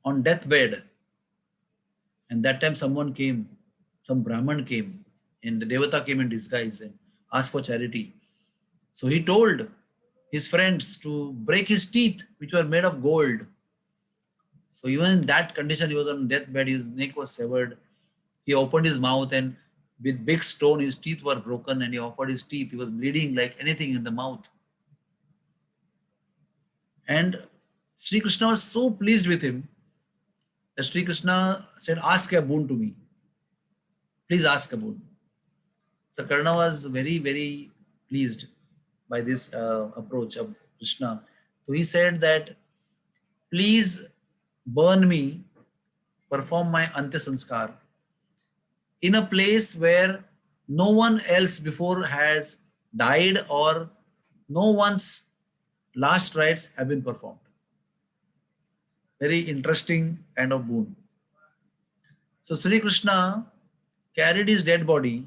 on deathbed, and that time someone came, some Brahman came, and the Devata came in disguise and asked for charity. So he told his friends to break his teeth, which were made of gold. So even in that condition, he was on deathbed, his neck was severed. He opened his mouth and with big stone, his teeth were broken and he offered his teeth. He was bleeding like anything in the mouth. And Sri Krishna was so pleased with him that Sri Krishna said, ask a boon to me. Please ask a boon. So Karna was very, very pleased by this approach of Krishna. So he said that, please burn me, perform my Antya Sanskar in a place where no one else before has died or no one's last rites have been performed. Very interesting kind of boon. So Sri Krishna carried his dead body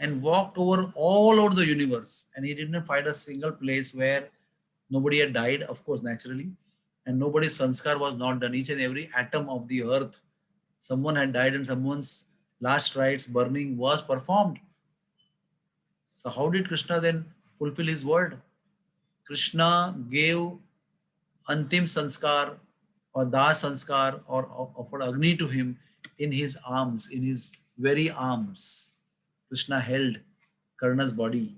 and walked over all over the universe, and he didn't find a single place where nobody had died, of course, naturally, and nobody's sanskar was not done. Each and every atom of the earth, someone had died and someone's last rites burning was performed. So how did Krishna then fulfill his word? Krishna gave Antim Sanskar or Da Sanskar or offered Agni to him in his arms, in his very arms. Krishna held Karna's body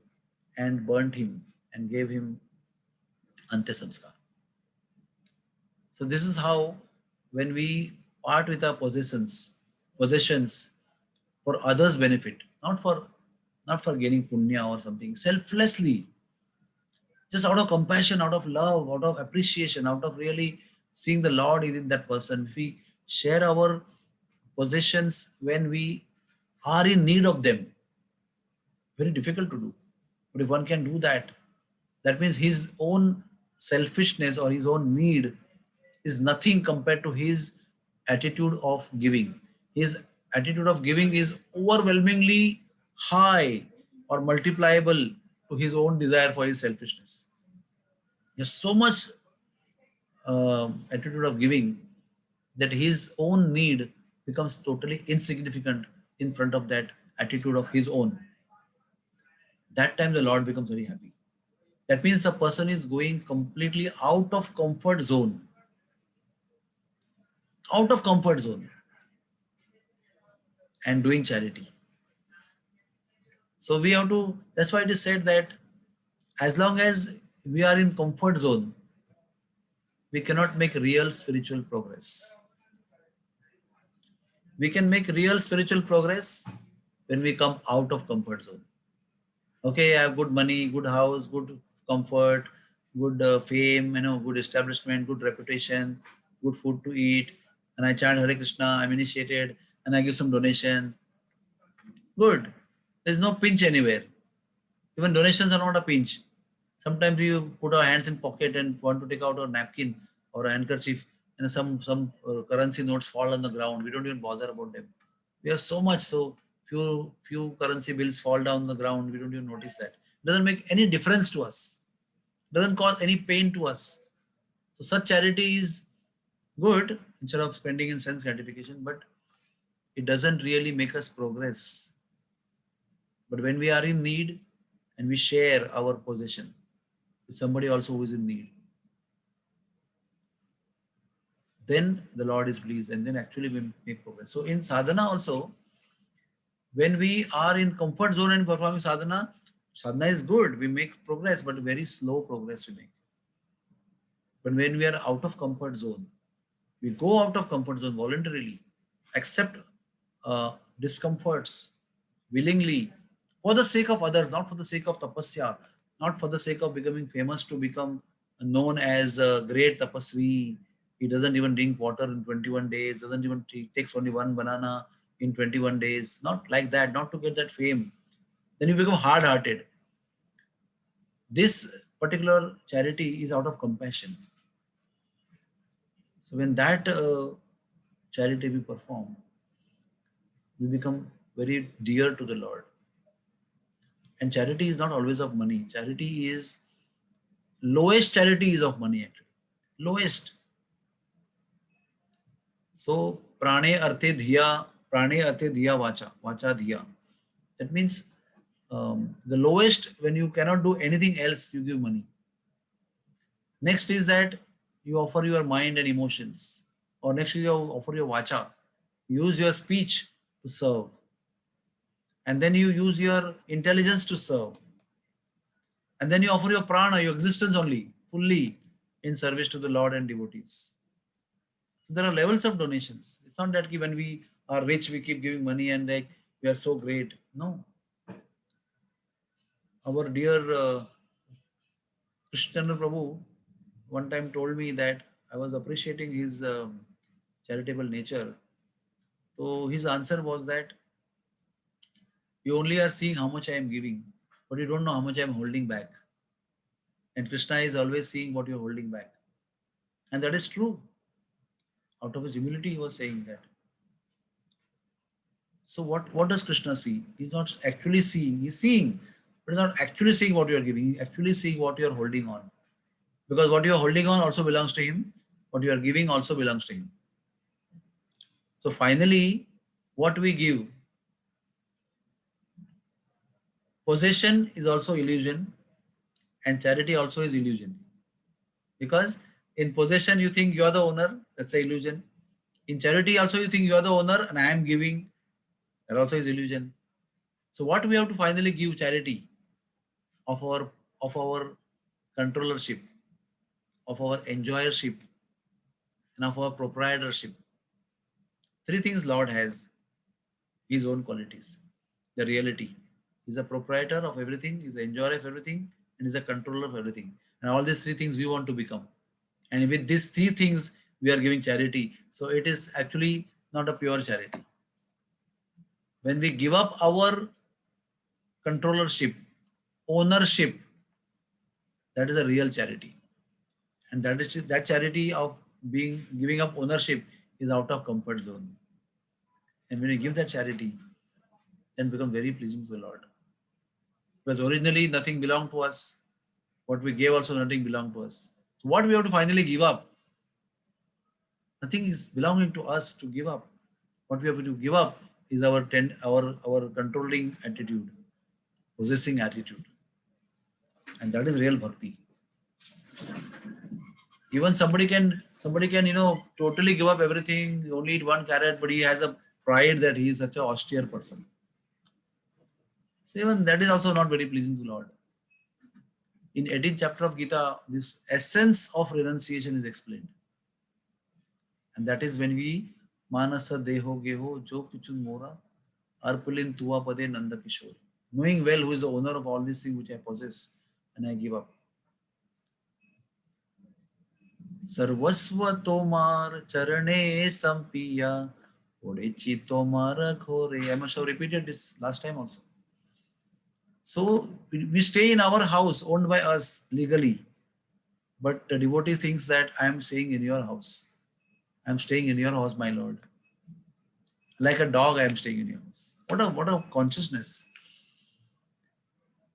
and burnt him and gave him Antya Sanskar. So this is how, when we part with our possessions for others' benefit, not for gaining punya or something, selflessly, just out of compassion, out of love, out of appreciation, out of really seeing the Lord in that person. If we share our possessions when we are in need of them, very difficult to do. But if one can do that, that means his own selfishness or his own need is nothing compared to his attitude of giving. His attitude of giving is overwhelmingly high or multipliable to his own desire for his selfishness. There's so much attitude of giving that his own need becomes totally insignificant in front of that attitude of his own. That time the Lord becomes very happy. That means the person is going completely out of comfort zone and doing charity. So we have to, that's why it is said that as long as we are in comfort zone, we cannot make real spiritual progress. We can make real spiritual progress when we come out of comfort zone. Okay, I have good money, good house, good comfort, good fame, good establishment, good reputation, good food to eat, and I chant Hare Krishna, I'm initiated, and I give some donation. Good. There's no pinch anywhere. Even donations are not a pinch. Sometimes you put our hands in pocket and want to take out a napkin or a handkerchief, and some currency notes fall on the ground. We don't even bother about them. We have so much, so few currency bills fall down the ground. We don't even notice that. It doesn't make any difference to us. It doesn't cause any pain to us. So such charity is good instead of spending in sense gratification, but it doesn't really make us progress. But when we are in need and we share our possession with somebody also who is in need, then the Lord is pleased and then actually we make progress. So in sadhana also, when we are in comfort zone and performing sadhana, sadhana is good. We make progress, but very slow progress we make. But when we are out of comfort zone, we go out of comfort zone voluntarily, accept discomforts willingly for the sake of others, not for the sake of tapasya, not for the sake of becoming famous to become known as a great tapasvi. He doesn't even drink water in 21 days, doesn't even, he takes only one banana in 21 days. Not like that, not to get that fame. Then you become hard-hearted. This particular charity is out of compassion. So when that charity we perform, we become very dear to the Lord. And charity is not always of money. Charity is, lowest charity is of money actually. Lowest. So prane arte dhiya vacha, vacha dhiya. That means the lowest, when you cannot do anything else, you give money. Next is that you offer your mind and emotions. Or next you offer your vacha. Use your speech to serve. And then you use your intelligence to serve. And then you offer your prana, your existence only, fully in service to the Lord and devotees. So there are levels of donations. It's not that when we are rich, we keep giving money and like we are so great. No. Our dear Krishna Prabhu one time told me that I was appreciating his charitable nature. So his answer was that you only are seeing how much I am giving, but you don't know how much I am holding back. And Krishna is always seeing what you're holding back. And that is true. Out of his humility, he was saying that. So what does Krishna see? He's not actually seeing. He's seeing, but he's not actually seeing what you are giving. He's actually seeing what you are holding on. Because what you are holding on also belongs to him. What you are giving also belongs to him. So finally, what we give, possession is also illusion, and charity also is illusion. Because in possession you think you are the owner, that's the illusion. In charity also you think you are the owner and I am giving, that also is illusion. So what we have to finally give charity of our controllership, of our enjoyership, and of our proprietorship. Three things Lord has, his own qualities. The reality. He's a proprietor of everything, he's the enjoyer of everything, and he's a controller of everything. And all these three things we want to become. And with these three things, we are giving charity. So it is actually not a pure charity. When we give up our controllership, ownership, that is a real charity. And that charity of being giving up ownership is out of comfort zone. And when we give that charity, then become very pleasing to the Lord. Because originally nothing belonged to us. What we gave also nothing belonged to us. So what we have to finally give up, nothing is belonging to us to give up. What we have to give up is our controlling attitude, possessing attitude, and that is real bhakti. Even somebody can totally give up everything, only eat one carrot, but he has a pride that he is such a austere person. So even that is also not very pleasing to Lord. In 18th chapter of Gita, this essence of renunciation is explained. And that is when we manasa deho geho jo kichun mora arpulin tuva pade nanda kishore. Knowing well who is the owner of all these things which I possess and I give up. Sarvasva tomar charane sampiya odechi tomar ghore. I must have repeated this last time also. So we stay in our house owned by us legally, but the devotee thinks that I am staying in your house. I am staying in your house, my Lord. Like a dog, I am staying in your house. What a consciousness.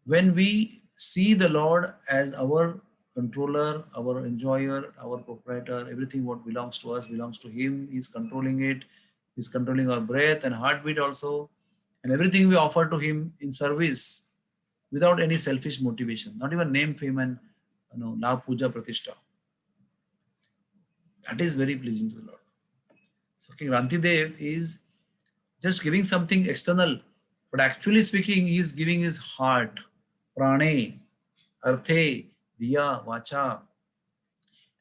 When we see the Lord as our controller, our enjoyer, our proprietor, everything what belongs to us belongs to Him. He's controlling it. He's controlling our breath and heartbeat also. And everything we offer to Him in service without any selfish motivation, not even name, fame, and love, puja, pratishtha. That is very pleasing to the Lord. So King Rantidev is just giving something external, but actually speaking, he is giving his heart, prane, arthe, diya, vacha,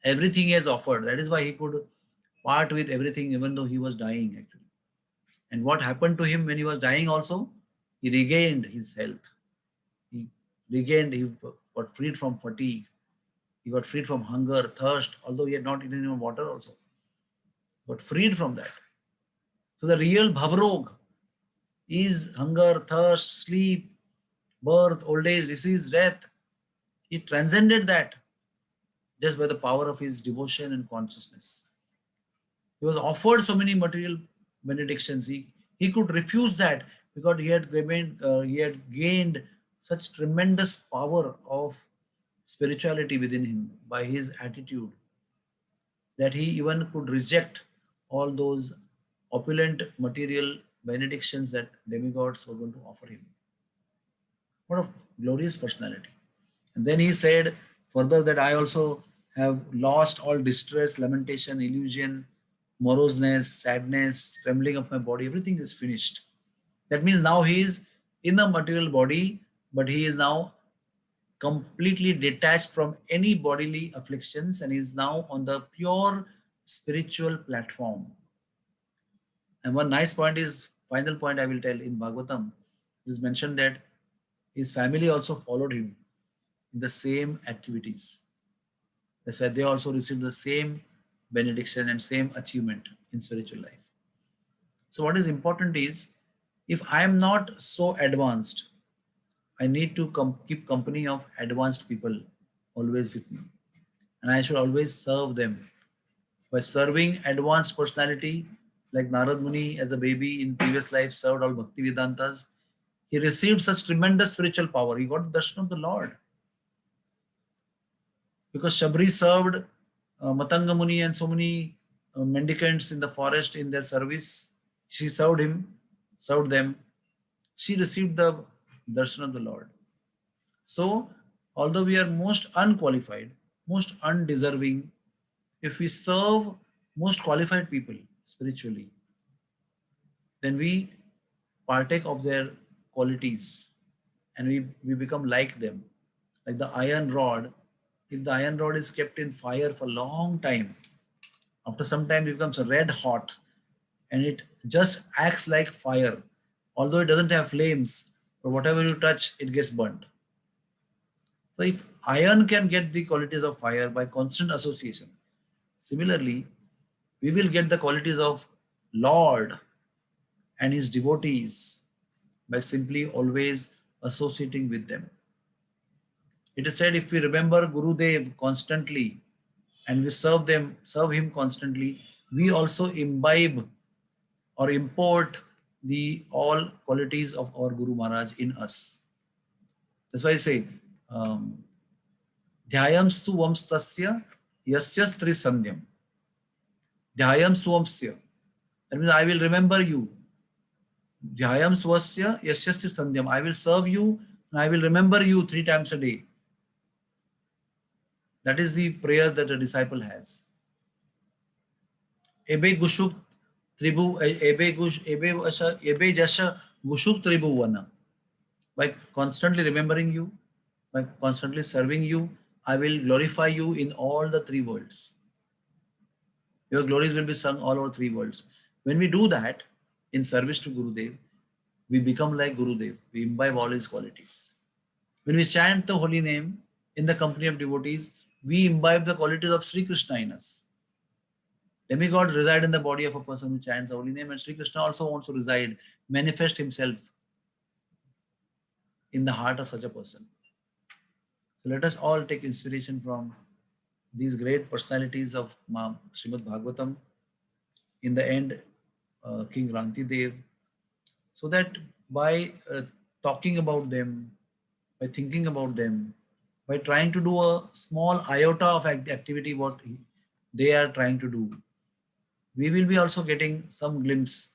everything he has offered. That is why he could part with everything even though he was dying actually. And what happened to him when he was dying also? He regained his health. He got freed from fatigue. He got freed from hunger, thirst, although he had not eaten even water also. Got freed from that. So the real bhavrog is hunger, thirst, sleep, birth, old age, disease, death. He transcended that just by the power of his devotion and consciousness. He was offered so many material benedictions. He could refuse that because he had gained such tremendous power of spirituality within him by his attitude that he even could reject all those opulent material benedictions that demigods were going to offer him. What a glorious personality. And then he said further that I also have lost all distress, lamentation, illusion, moroseness, sadness, trembling of my body. Everything is finished. That means now he is in a material body, but he is now completely detached from any bodily afflictions and is now on the pure spiritual platform. And one nice point is, final point I will tell in Bhagavatam, is mentioned that his family also followed him in the same activities. That's why they also received the same benediction and same achievement in spiritual life. So what is important is, if I am not so advanced, I need to keep company of advanced people always with me. And I should always serve them. By serving advanced personality like Narad Muni as a baby in previous life served all Bhakti Vedantas, he received such tremendous spiritual power. He got the darshan of the Lord. Because Shabri served Matanga Muni and so many mendicants in the forest in their service. She served him, served them. She received the darshan of the Lord. So, although we are most unqualified, most undeserving, if we serve most qualified people spiritually, then we partake of their qualities and we become like them. Like the iron rod, if the iron rod is kept in fire for a long time, after some time it becomes red hot and it just acts like fire. Although it doesn't have flames, but whatever you touch, it gets burnt. So if iron can get the qualities of fire by constant association, similarly, we will get the qualities of Lord and his devotees by simply always associating with them. It is said, if we remember Gurudev constantly and we serve him constantly, we also imbibe or import the all qualities of our Guru Maharaj in us. That's why I say, um, Dhyayam stu vamstasya yasya stri sandhyam. Dhyayam stu vamsya. That means I will remember you. Dhyayam swasya yasya stri sandhyam. I will serve you and I will remember you 3 times a day. That is the prayer that a disciple has. Ebe gushuk tribu ebe gush ebe jasha gushuk tribuvana. By constantly remembering you, by constantly serving you, I will glorify you in all the 3 worlds. Your glories will be sung all over 3 worlds. When we do that in service to Gurudev, we become like Gurudev. We imbibe all his qualities. When we chant the holy name in the company of devotees, we imbibe the qualities of Sri Krishna in us. Demigods reside in the body of a person who chants the holy name, and Sri Krishna also wants to reside, manifest himself in the heart of such a person. So let us all take inspiration from these great personalities of Srimad Bhagavatam. In the end, King Ranti Dev, so that by talking about them, by thinking about them, by trying to do a small iota of activity what they are trying to do, we will be also getting some glimpse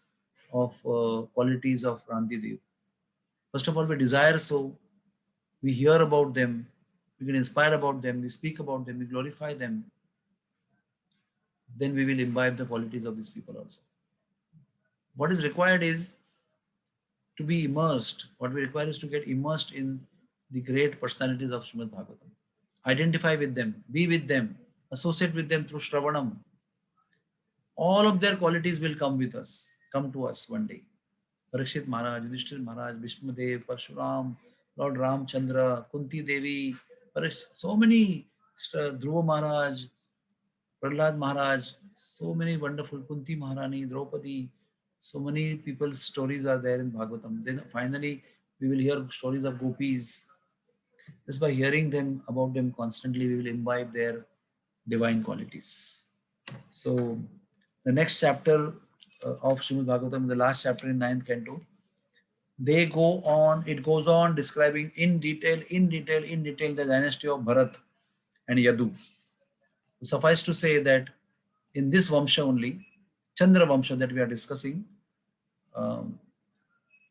of qualities of Ranti Dev. First of all, we desire so, we hear about them, we get inspired about them, we speak about them, we glorify them, then we will imbibe the qualities of these people also. What is required is to be immersed. What we require is to get immersed in the great personalities of Srimad Bhagavatam. Identify with them, be with them, associate with them through Shravanam. All of their qualities will come to us one day. Parikshit Maharaj, Yudhishthir Maharaj, Vishnudev, Parshuram, Lord Ramchandra, Kunti Devi, so many, Dhruva Maharaj, Prahlad Maharaj, so many wonderful, Kunti Maharani, Draupadi, so many people's stories are there in Bhagavatam. Then finally, we will hear stories of gopis. Just by hearing them about them constantly, we will imbibe their divine qualities. So, the next chapter of Srimad Bhagavatam, the last chapter in 9th canto, it goes on describing in detail the dynasty of Bharat and Yadu. Suffice to say that in this Vamsha only, Chandra Vamsha that we are discussing, um,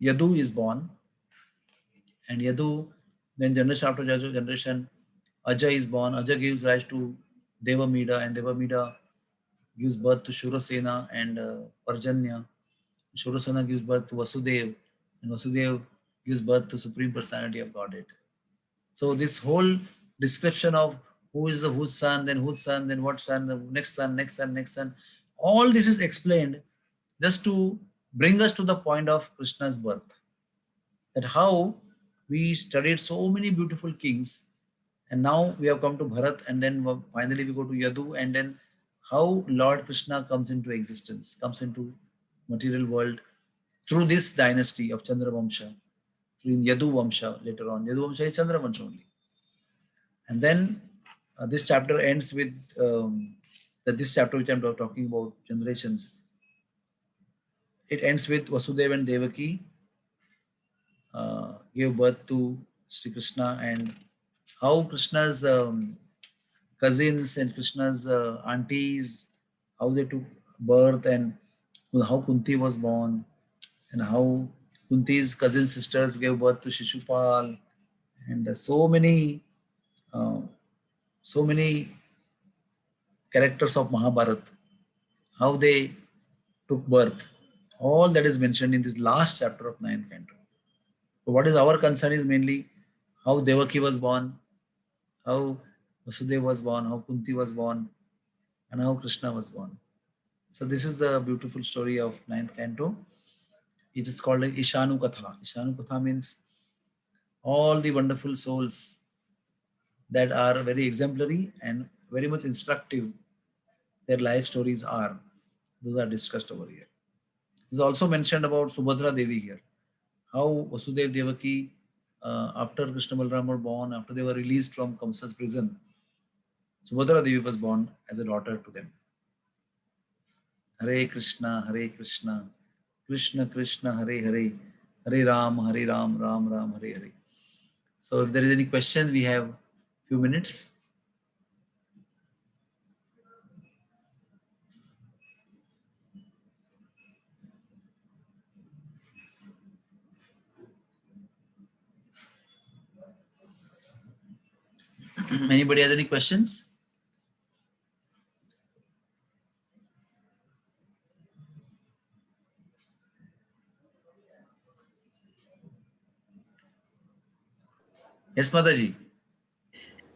Yadu is born, and Yadu, then generation after generation, Aja is born. Aja gives rise to Devamida, and Devamida gives birth to Shurasena and Parjanya. Shurasena gives birth to Vasudev, and Vasudev gives birth to Supreme Personality of Godhead. So this whole description of who is the whose son, then what son, the next son, all this is explained just to bring us to the point of Krishna's birth. That how We studied so many beautiful kings, and now we have come to Bharat, and then finally we go to Yadu, and then how Lord Krishna comes into existence, comes into material world through this dynasty of Chandra Vamsha, through Yadu Vamsha later on. Yadu Vamsha is Chandra Vamsha only. And then this chapter ends with this chapter which I'm talking about, generations. It ends with Vasudeva and Devaki gave birth to Sri Krishna, and how Krishna's cousins and Krishna's aunties, how they took birth, and how Kunti was born, and how Kunti's cousin sisters gave birth to Shishupal, and uh, so many characters of Mahabharata, how they took birth. All that is mentioned in this last chapter of ninth canto. So what is our concern is mainly how Devaki was born, how Vasudeva was born, how Kunti was born, and how Krishna was born. So this is the beautiful story of ninth canto. It is called like Ishanu Katha. Ishanu Katha means all the wonderful souls that are very exemplary and very much instructive. Their life stories are. Those are discussed over here. This is also mentioned about Subhadra Devi here. How Vasudev Devaki, after Krishna Balaram were born, after they were released from Kamsa's prison, Subhadra Devi was born as a daughter to them. Hare Krishna, Krishna Krishna, Hare Hare, Hare Ram, Ram Ram, Hare Hare. So if there is any question, we have few minutes. Anybody has any questions? Yes, Mataji.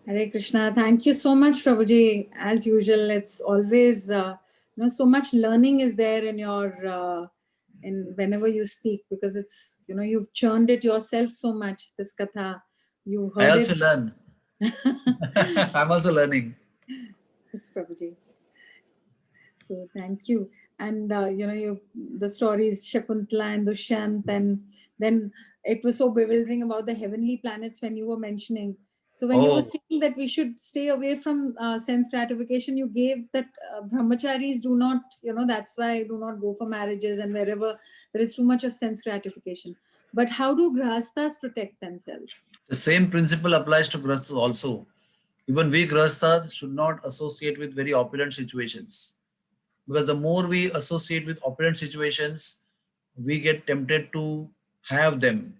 Hare Krishna. Thank you so much, Prabhuji. As usual, it's always so much learning is there in your in whenever you speak, because it's you've churned it yourself so much. This katha, you I heard also it. learn. I'm also learning. Yes, Prabhuji. So thank you. And the stories Shakuntala and Dushyant, and then it was so bewildering about the heavenly planets when you were mentioning. So when you were Oh, saying that we should stay away from sense gratification, you gave that brahmacharis do not, that's why do not go for marriages and wherever there is too much of sense gratification. But how do grahasthas protect themselves? the same principle applies to grahasthas also. Even we grahasthas should not associate with very opulent situations. Because the more we associate with opulent situations, we get tempted to have them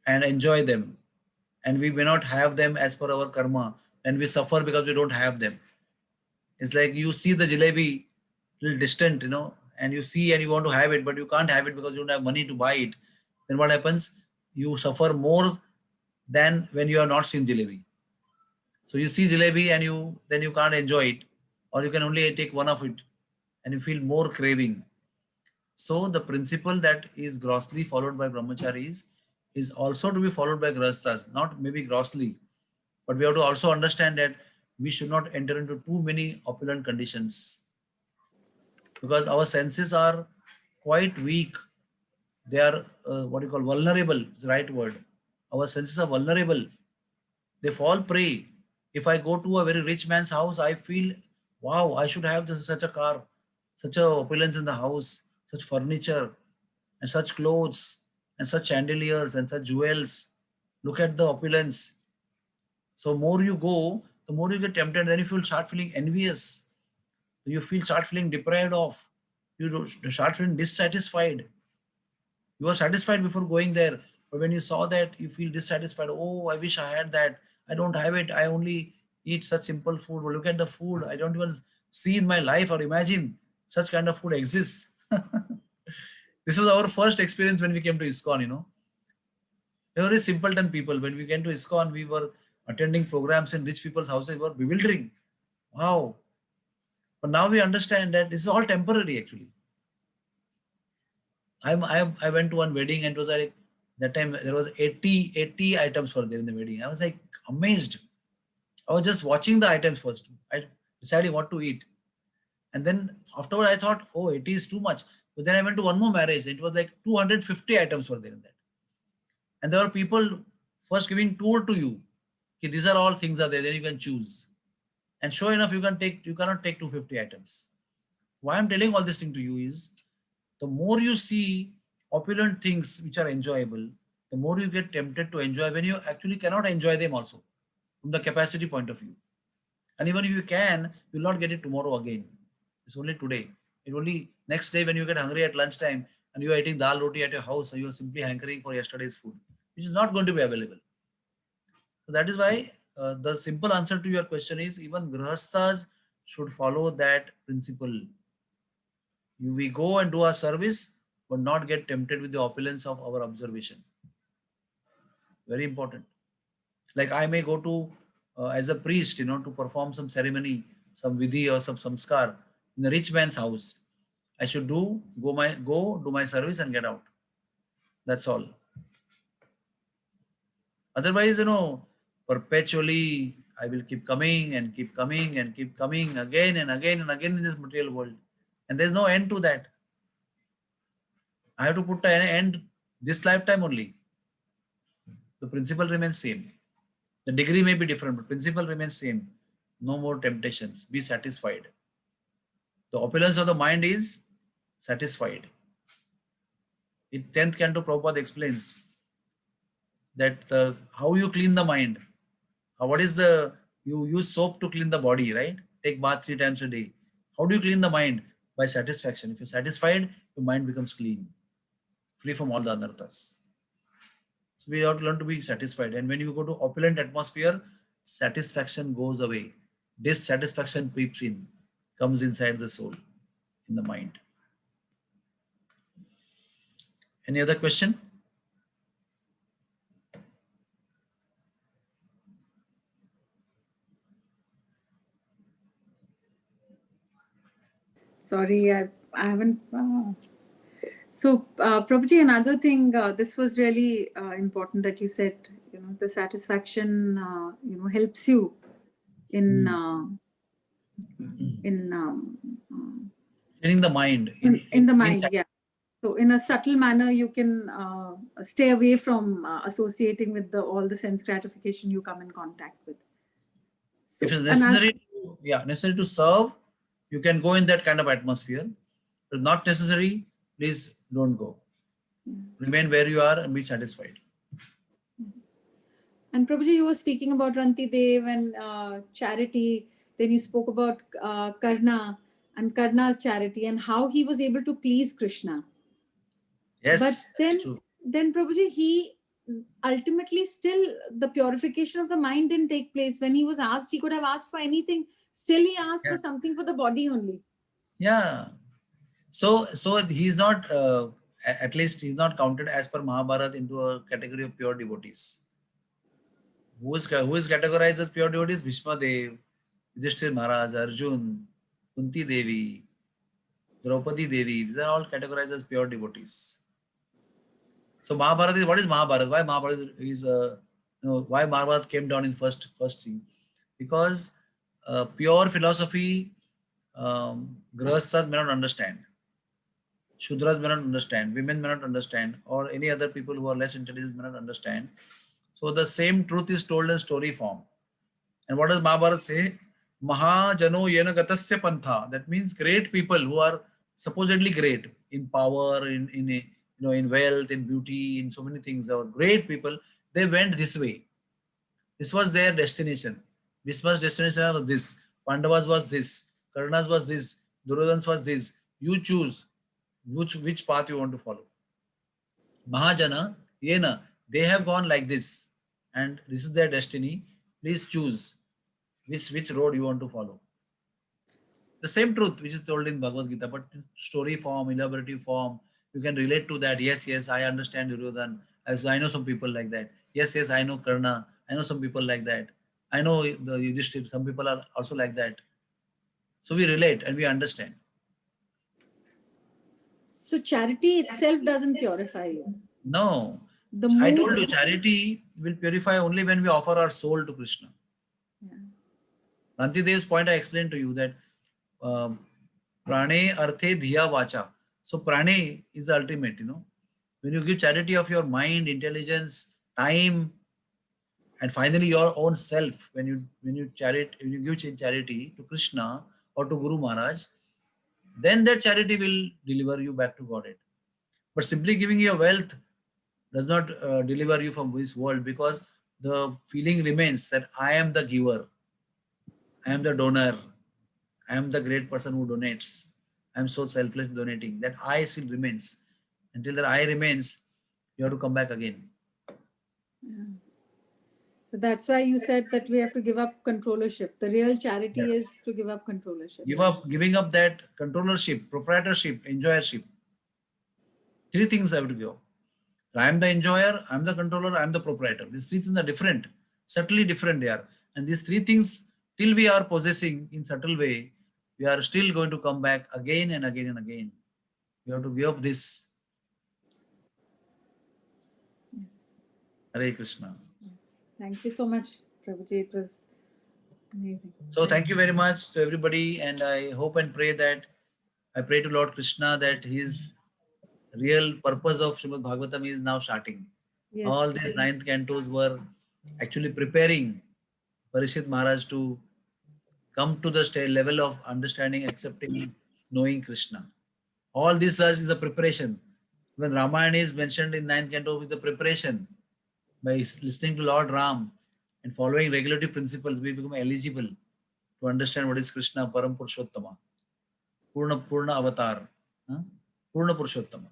and enjoy them. And we may not have them as per our karma, and we suffer because we don't have them. It's like you see the jalebi little distant, and you see and you want to have it, but you can't have it because you don't have money to buy it. Then what happens? You suffer more than when you have not seen jalebi. So you see jalebi and you can't enjoy it, or you can only take one of it, and you feel more craving. So the principle that is grossly followed by brahmacharis is also to be followed by grahasthas, not maybe grossly, but we have to also understand that we should not enter into too many opulent conditions because our senses are quite weak. They are what you call vulnerable, is the right word. Our senses are vulnerable. They fall prey. If I go to a very rich man's house, I feel, wow, I should have such a car, such a opulence in the house, such furniture, and such clothes, and such chandeliers, and such jewels. Look at the opulence. So more you go, the more you get tempted. Then you start feeling envious. You start feeling deprived of. Start feeling dissatisfied. You are satisfied before going there, but when you saw that, you feel dissatisfied. Oh, I wish I had that. I don't have it. I only eat such simple food. Well, look at the food. I don't even see in my life or imagine such kind of food exists. This was our first experience when we came to ISKCON. We were very simpleton people. When we came to ISKCON, we were attending programs in rich people's houses. We were bewildering. Wow. But now we understand that this is all temporary actually. I went to one wedding and it was like That time there was 80 items were there in the wedding. I was like amazed. I was just watching the items first. I decided what to eat. And then afterward I thought, oh, 80 is too much. But then I went to one more marriage. It was like 250 items were there in that. And there were people first giving tour to you. Okay, these are all things are there. Then you can choose. And sure enough, you cannot take 250 items. Why I'm telling all this thing to you is, the more you see opulent things which are enjoyable, the more you get tempted to enjoy when you actually cannot enjoy them also from the capacity point of view. And even if you can, you'll not get it tomorrow again. It's only today. It only next day when you get hungry at lunchtime and you are eating dal roti at your house, you are simply hankering for yesterday's food, which is not going to be available. So that is why the simple answer to your question is, even grihasthas should follow that principle. We go and do our service, but not get tempted with the opulence of our observation. Very important. Like I may go to as a priest, to perform some ceremony, some vidhi or some samskar in a rich man's house. I should go do my service and get out. That's all. Otherwise, perpetually I will keep coming and keep coming and keep coming again and again and again in this material world. And there's no end to that. I have to put an end this lifetime only. The principle remains same. The degree may be different, but principle remains same. No more temptations. Be satisfied. The opulence of the mind is satisfied. In 10th Canto, Prabhupada explains that how you clean the mind. You use soap to clean the body, right? Take bath 3 times a day. How do you clean the mind? By satisfaction. If you're satisfied, your mind becomes clean, free from all the anarthas. So we have to learn to be satisfied. And when you go to opulent atmosphere, satisfaction goes away. Dissatisfaction creeps in, comes inside the soul, in the mind. Any other question? Sorry, I haven't. So, Prabhuji, another thing, this was really important that you said, the satisfaction, helps you in Cleaning the mind. In the mind, yeah. So in a subtle manner, you can stay away from associating with all the sense gratification you come in contact with. So, if it's necessary, necessary to serve, you can go in that kind of atmosphere. If it's not necessary, please don't go. Remain where you are and be satisfied. Yes. And Prabhuji, you were speaking about Ranti Dev and charity. Then you spoke about Karna and Karna's charity and how he was able to please Krishna. Yes. But then Prabhuji, he ultimately still, the purification of the mind didn't take place. When he was asked, he could have asked for anything. Still, he asked for something for the body only. Yeah. So he's not, at least he's not counted as per Mahabharata into a category of pure devotees. Who is categorized as pure devotees? Bhishma Dev, Yudhishthir Maharaj, Arjun, Kunti Devi, Draupadi Devi. These are all categorized as pure devotees. So Mahabharata is, what is Mahabharata? Why Mahabharata is why Mahabharata came down in first thing? Because pure philosophy, grihasthas may not understand, Shudras may not understand, women may not understand, or any other people who are less intelligent may not understand. So the same truth is told in story form. And what does Mahabharata say? Mahajano yena gatasya pantha. That means great people who are supposedly great in power, in wealth, in beauty, in so many things. Our great people, they went this way. This was their destination. Bhishma's destination was this. Pandavas was this. Karna's was this. Duryodhana's was this. You choose which path you want to follow. Mahajana, Yena, they have gone like this, and this is their destiny. Please choose which road you want to follow. The same truth which is told in Bhagavad Gita, but in story form, elaborative form, you can relate to that. Yes, I understand Duryodhana. I know some people like that. Yes, I know Karna. I know some people like that. I know the Yudhishthira. Some people are also like that. So we relate and we understand. So charity itself doesn't purify you. No, the I mood. told you, charity will purify only when we offer our soul to Krishna. Yeah. Rantidev's point I explained to you that prane arthe dhiya vacha. So prane is the ultimate, When you give charity of your mind, intelligence, time, and finally your own self, when you give charity to Krishna or to Guru Maharaj, then that charity will deliver you back to Godhead. But simply giving your wealth does not deliver you from this world, because the feeling remains that I am the giver, I am the donor, I am the great person who donates. I am so selfless donating. That I still remains. Until that I remains, you have to come back again. Yeah. So that's why you said that we have to give up controllership. The real charity Yes. is to give up controllership. Giving up that controllership, proprietorship, enjoyership. Three things I have to give. I am the enjoyer, I am the controller, I am the proprietor. These three things are different, subtly different they are. And these three things, till we are possessing in subtle way, we are still going to come back again and again and again. We have to give up this. Yes. Hare Krishna. Thank you so much, Prabhuji. It was amazing. So thank you very much to everybody, and I hope and pray that I pray to Lord Krishna that his real purpose of Srimad Bhagavatam is now starting. Yes. All these 9th cantos were actually preparing Parishit Maharaj to come to the level of understanding, accepting, knowing Krishna. All this is a preparation. When Ramayana is mentioned in 9th canto with the preparation, by listening to Lord Ram and following regulatory principles, we become eligible to understand what is Krishna, Param Purushottama, Purna Avatar, Purna Purushottama.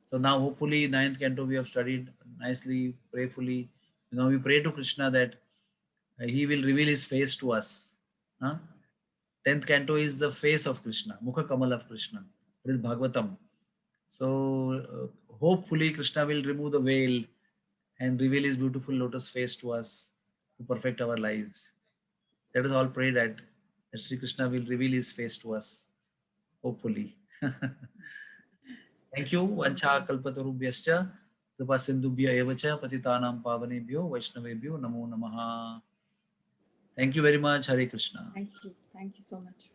So now hopefully 9th canto we have studied nicely, prayerfully. Now we pray to Krishna that he will reveal his face to us. 10th canto is the face of Krishna, Mukha Kamal of Krishna. It is Bhagavatam. So hopefully Krishna will remove the veil and reveal his beautiful lotus face to us to perfect our lives. Let us all pray that Sri Krishna will reveal his face to us. Hopefully. Thank you. Vancha kalpatarubhyascha kripa sindhubhya eva cha patitanam pavanebhyo vaishnavebhyo namo namaha. Thank you very much. Hare Krishna. Thank you. Thank you so much.